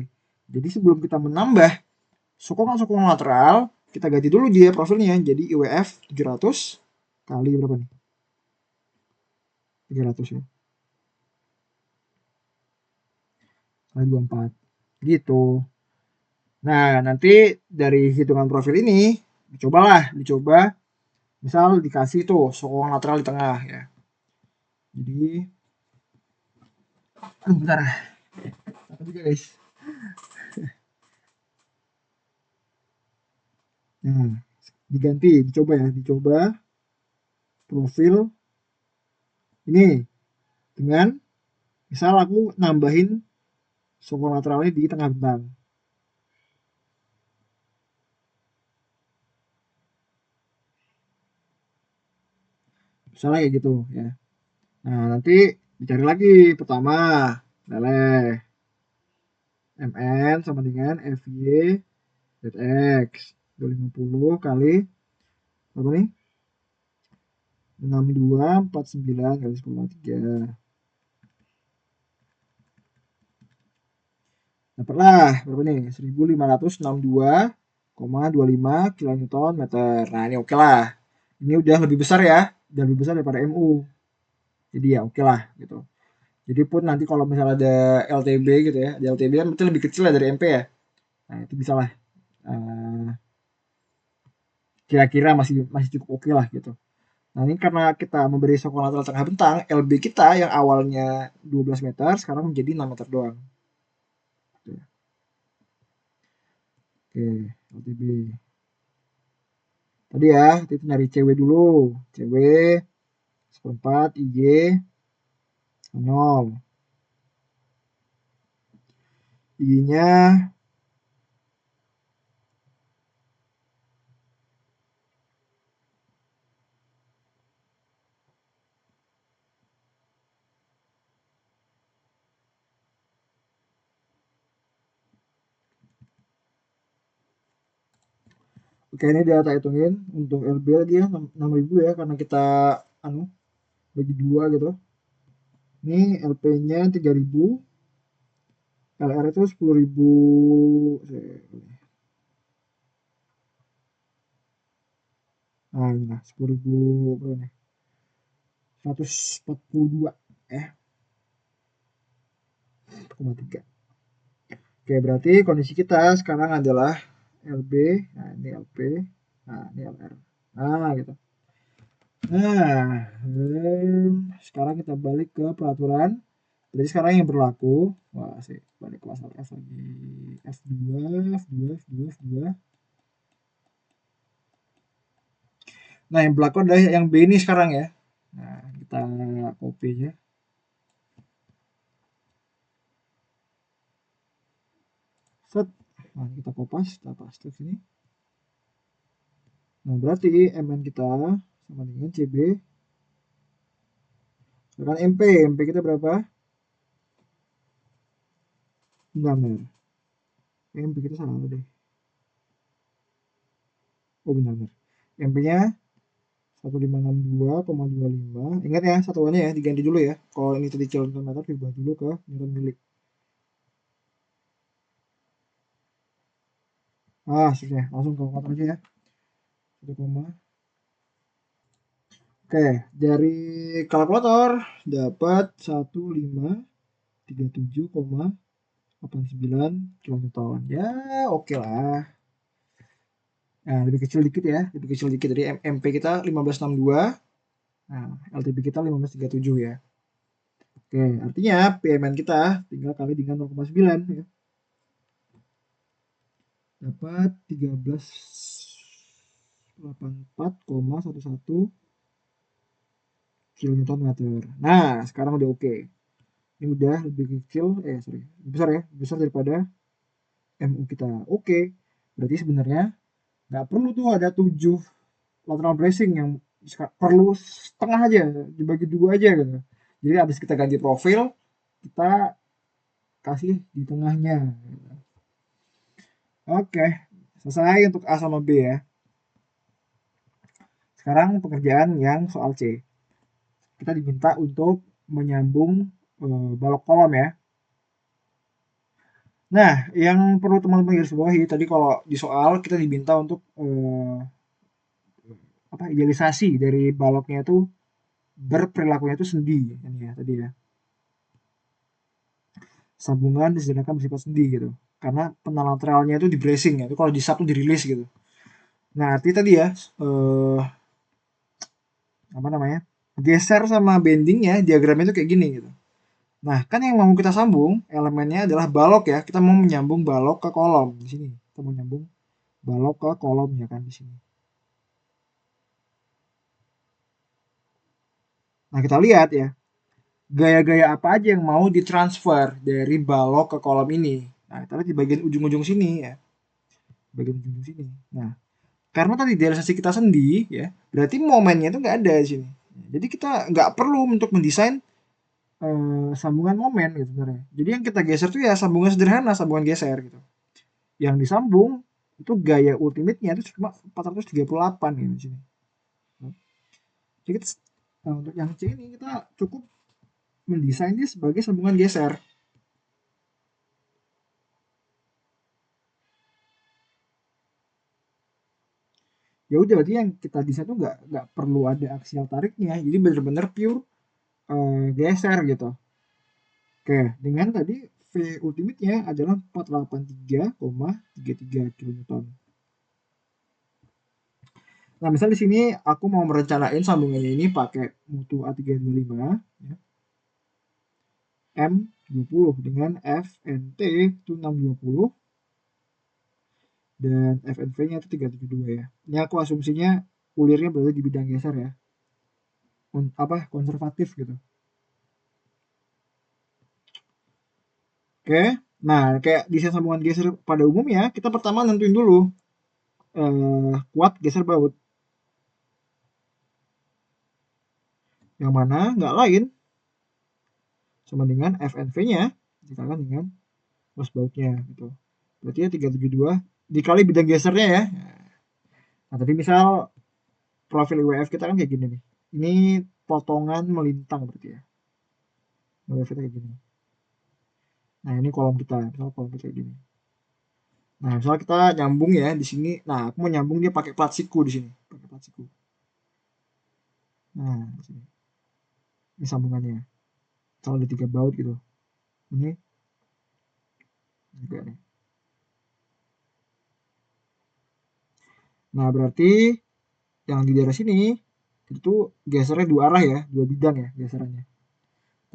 Jadi sebelum kita menambah sokongan-sokongan lateral, kita ganti dulu dia profilnya. Jadi IWF 700 kali berapa nih? 300 ya. Kali 24. Gitu. Nah, nanti dari hitungan profil ini dicoba misal dikasih tuh sokongan lateral di tengah ya. Jadi aduh bentar. Apa juga guys. Nah, dicoba profil ini dengan misal aku nambahin sokong lateralnya di tengah bentang. Misalnya kayak gitu ya. Nah, nanti dicari lagi pertama leleh MN sama dengan FY ZX 250 kali apa nih? 6249 kali 10,3. Dapatlah berapa nih? 1562,25 kilonewton meter. Nah, ini oke lah. Ini udah lebih besar ya, udah lebih besar daripada MU. Jadi ya oke lah gitu. Jadi pun nanti kalau misalnya ada LTB gitu ya, ada LTB kan berarti lebih kecil ya dari MP ya. Nah, itu bisa lah. Kira-kira masih masih cukup oke lah gitu. Nah, ini karena kita memberi sokong lateral tengah bentang, LB kita yang awalnya 12 meter sekarang menjadi 6 meter doang. Gitu. Oke, LTB. Tadi ya, itu nyari CW dulu. CW 14 IG 0. IG-nya oke, ini data hitungin untuk LB dia 6000 ya karena kita anu bagi dua gitu. Ini LP-nya 3000, LR itu 10.000. Nah, ini lah 10.000 berapa nih? 142 eh 1,3. Oke, berarti kondisi kita sekarang adalah LB, nah ini LP, nah ini LR. Nah, gitu. Nah, sekarang kita balik ke peraturan. Jadi sekarang yang berlaku, wah sih, balik ke pasal F lagi. F2, F2, F2, F2. Nah, yang berlaku adalah yang B ini sekarang ya. Nah, kita copy aja. Set. Nah, kita kopas, kita paste sini. Nah, berarti MN kita sama dengan CB. Sedangkan MP kita berapa? 9. MP kita salah deh. Oh benar benar. MP-nya 1562,25. Ingat ya satuannya ya diganti dulu ya. Kalau ini tadi kilonewton meter diubah dulu ke newton milik. Ah, sudah langsung kalkulator aja ya. 1, oke, dari kalkulator dapat 1537,89 kilonewton. Ya, oke lah. Nah, lebih kecil dikit ya, lebih kecil dikit dari MP kita 1562. Nah, LTB kita 1537 ya. Oke, artinya PMN kita tinggal kali dengan 0,9 ya. Dapat 1384,11 kilonewton meter. Nah, sekarang udah oke. Ini udah lebih kecil, sorry, lebih besar ya, lebih besar daripada MU kita. Oke, berarti sebenarnya nggak perlu tuh ada 7 lateral bracing yang perlu setengah aja, dibagi dua aja gitu. Jadi habis kita ganti profil, kita kasih di tengahnya. Oke, selesai untuk A sama B ya. Sekarang pekerjaan yang soal C. Kita diminta untuk menyambung balok kolom ya. Nah, yang perlu teman-teman garis bawahi tadi kalau di soal kita diminta untuk idealisasi dari baloknya itu berperilakunya itu sendi ini ya tadi ya. Sambungan disederhanakan bersifat sendi gitu. Karena penalateralnya itu di bracing ya. Itu kalau di sub tuh dirilis gitu. Nah, arti tadi ya apa namanya? Geser sama bendingnya diagramnya itu kayak gini gitu. Nah, kan yang mau kita sambung elemennya adalah balok ya. Kita mau menyambung balok ke kolom di sini. Kita mau nyambung balok ke kolom ya kan di sini. Nah, kita lihat ya. Gaya-gaya apa aja yang mau ditransfer dari balok ke kolom ini. Nah, kita lihat di bagian ujung-ujung sini ya. Bagian ujung sini. Nah, karena tadi idealisasi kita sendi ya, berarti momennya itu nggak ada di sini. Jadi kita nggak perlu untuk mendesain sambungan momen gitu sebenarnya. Jadi yang kita geser tuh ya sambungan sederhana, sambungan geser gitu. Yang disambung itu gaya ultimate-nya itu cuma 438 gitu di sini. Jadi kita, untuk yang C ini kita cukup mendesain dia sebagai sambungan geser. Ya udah berarti yang kita desain tuh nggak perlu ada aksial tariknya. Jadi bener-bener pure geser gitu. Oke, dengan tadi V ultimate-nya adalah 483,33 kN. Nah, misal di sini aku mau merencanain sambungannya ini pakai mutu A325 ya, M20 dengan FNT itu 620 dan FNV-nya itu 372 ya. Ini aku asumsinya ulirnya berada di bidang geser ya. Konservatif gitu. Oke. Nah, kayak desain sambungan geser pada umumnya, kita pertama nentuin dulu kuat geser baut. Yang mana nggak lain sama dengan FNV-nya dikalikan dengan luas bautnya gitu. Berarti ya 372 dikali bidang gesernya ya. Nah, tadi misal profil IWF kita kan kayak gini nih. Ini potongan melintang berarti ya. IWF kita kayak gini. Nah, ini kolom kita, misal kolom kita kayak gini. Nah, misal kita nyambung ya di sini. Nah, aku mau nyambung dia pakai plat siku di sini, pakai plat siku. Nah, di sini. Ini sambungannya. Misal ada 3 baut gitu. Ini juga nih. Nah, berarti yang di daerah sini itu gesernya dua arah ya, dua bidang ya geserannya.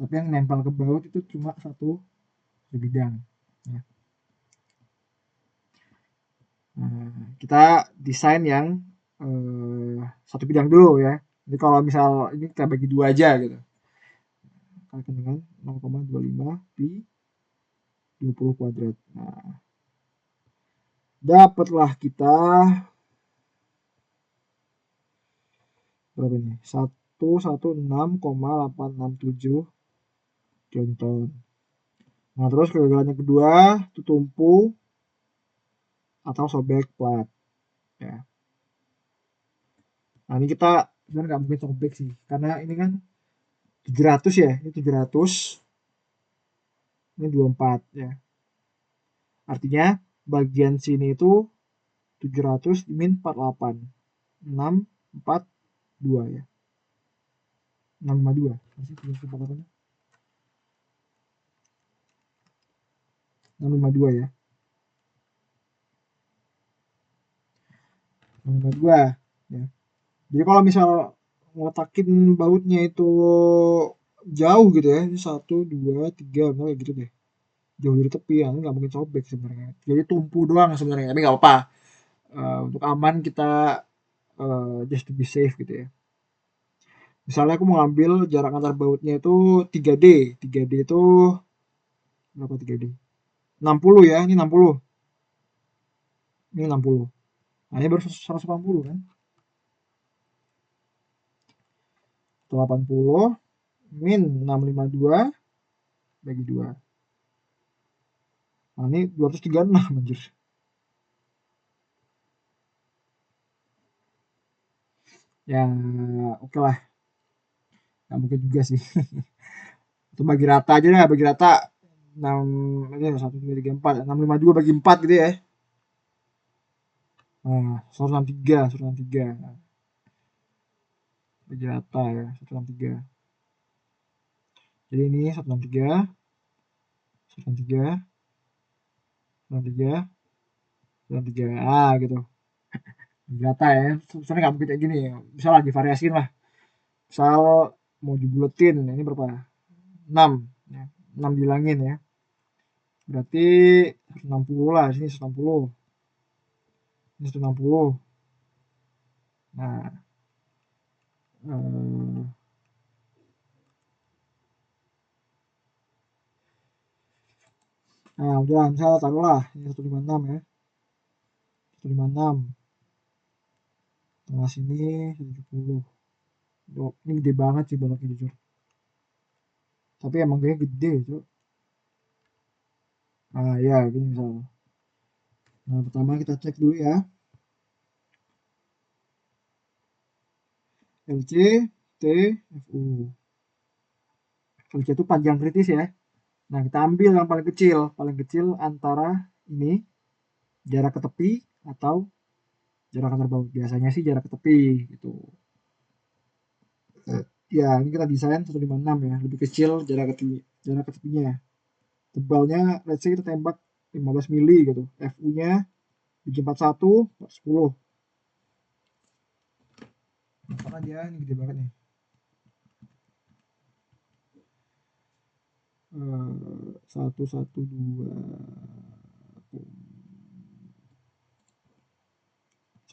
Tapi yang nempel ke baut itu cuma satu bidang. Ya. Nah, kita desain yang satu bidang dulu ya. Jadi kalau misal ini kita bagi dua aja gitu. Kalikan dengan 0,25 pi 20 kuadrat. Nah, dapatlah kita berapa nih? 116,867 kilonewton. Nah, terus kegagalan yang kedua itu tumpu atau sobek plat ya. Nah, ini kita sebenarnya nggak mungkin sobek sih karena ini kan 700 ya, ini 700, ini 24 ya. Artinya bagian sini itu 700 min 48, 642 ya. 652 masih 748, 652 ya. 652 ya. Jadi kalau misal ngotakin bautnya itu jauh gitu ya, ini 1 2 3 kayak gitu deh. Jauh dari tepi ya, nggak mungkin sobek sebenarnya. Jadi tumpu doang sebenarnya, tapi nggak apa-apa. Untuk aman kita just to be safe gitu ya. Misalnya aku mau ngambil jarak antar bautnya itu 3D. 3D itu berapa 3D? 60 ya, ini 60. Ini 60. Nah, ini baru 180 kan? 180 min 652 bagi 2. Nah, ini 236 anjir. Ya, oke lah. Nggak mungkin juga sih. Itu bagi rata aja lah, bagi rata 6 ini 1 2 3 4 652 bagi 4 gitu ya. Nah, 163, 163. Nah, bagi rata ya, 163. Jadi ini 163, 163, 163, 163. Ah, gitu. Bagi rata ya. Sebenarnya nggak mungkin kayak gini ya. Bisa lah divariasiin lah. Misal mau dibuletin, ini berapa? 6. Ya. 6 bilangin ya. Berarti 160 lah, sini 160. Ini 160. Nah, eh, nah udah misal taruhlah ini 156 ya. 156. Tengah sini 170. Duh, ini gede banget sih baloknya jujur. Tapi emang kayaknya gede, Cuk. Nah, ya gini misal. Nah, pertama kita cek dulu ya. LC, T, FU. LC itu panjang kritis ya. Nah, kita ambil yang paling kecil antara ini jarak ke tepi atau jarak antar baut. Biasanya sih jarak ke tepi gitu. Ya, ini kita desain 156 ya, lebih kecil jarak ke tepinya. Tebalnya let's say kita tembak 15 mili gitu. FU-nya bikin 41, 10. Nah, karena dia ini gede banget nih. 112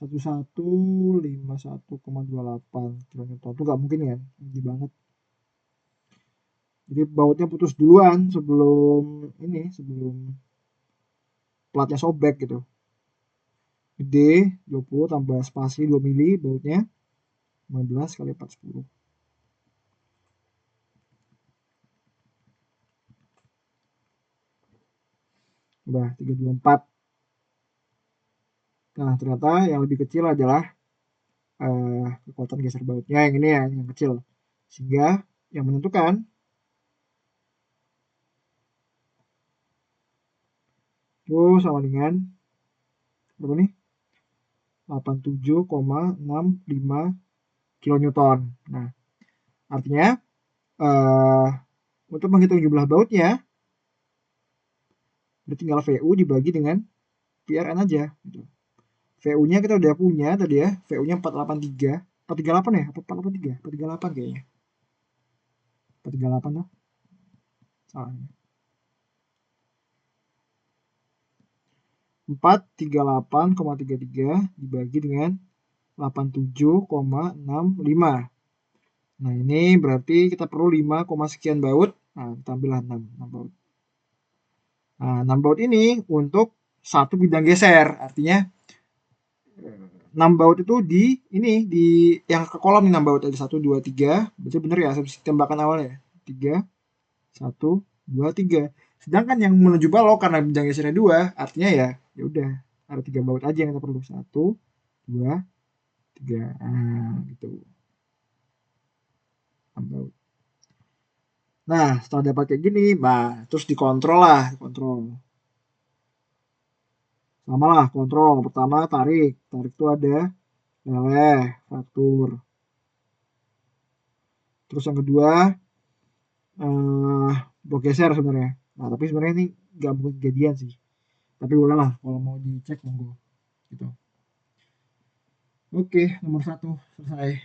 1151,28 kilonewton itu nggak mungkin ya, tinggi banget. Jadi bautnya putus duluan sebelum platnya sobek gitu. Gede 20 tambah spasi 2 mili bautnya 15 kali 4 10. Udah 324. Nah, ternyata yang lebih kecil adalah kekuatan geser bautnya yang ini ya, yang kecil. Sehingga yang menentukan itu sama dengan berapa nih? 87,65 kilonewton. Nah, artinya eh, untuk menghitung jumlah bautnya, tinggal VU dibagi dengan PRN aja. Gitu. VU-nya kita udah punya tadi ya, VU-nya 483, 438 ya, 483, 438 kayaknya. 438 tuh, salahnya. 438,33 dibagi dengan 87,65. Nah, ini berarti kita perlu 5, sekian baut. Nah, kita ambillah 6 baut. Nah, 6 baut ini untuk satu bidang geser. Artinya 6 baut itu di yang ke kolom nih 6 baut ada 1 2 3. Berarti bener ya asumsi tembakan awalnya. 3 1 2 3. Sedangkan yang menuju balok karena bidang gesernya 2, artinya ya udah ada 3 baut aja yang kita perlu. 1 2 3. Nah, gitu. 6 baut. Nah, setelah dapat kayak gini, terus dikontrol lah, kontrol. Sama lah, kontrol. Pertama tarik itu ada leleh, fraktur. Terus yang kedua blok geser sebenarnya. Nah, tapi sebenarnya ini nggak mungkin kejadian sih. Tapi boleh lah kalau mau dicek monggo gitu. Oke, nomor 1 selesai.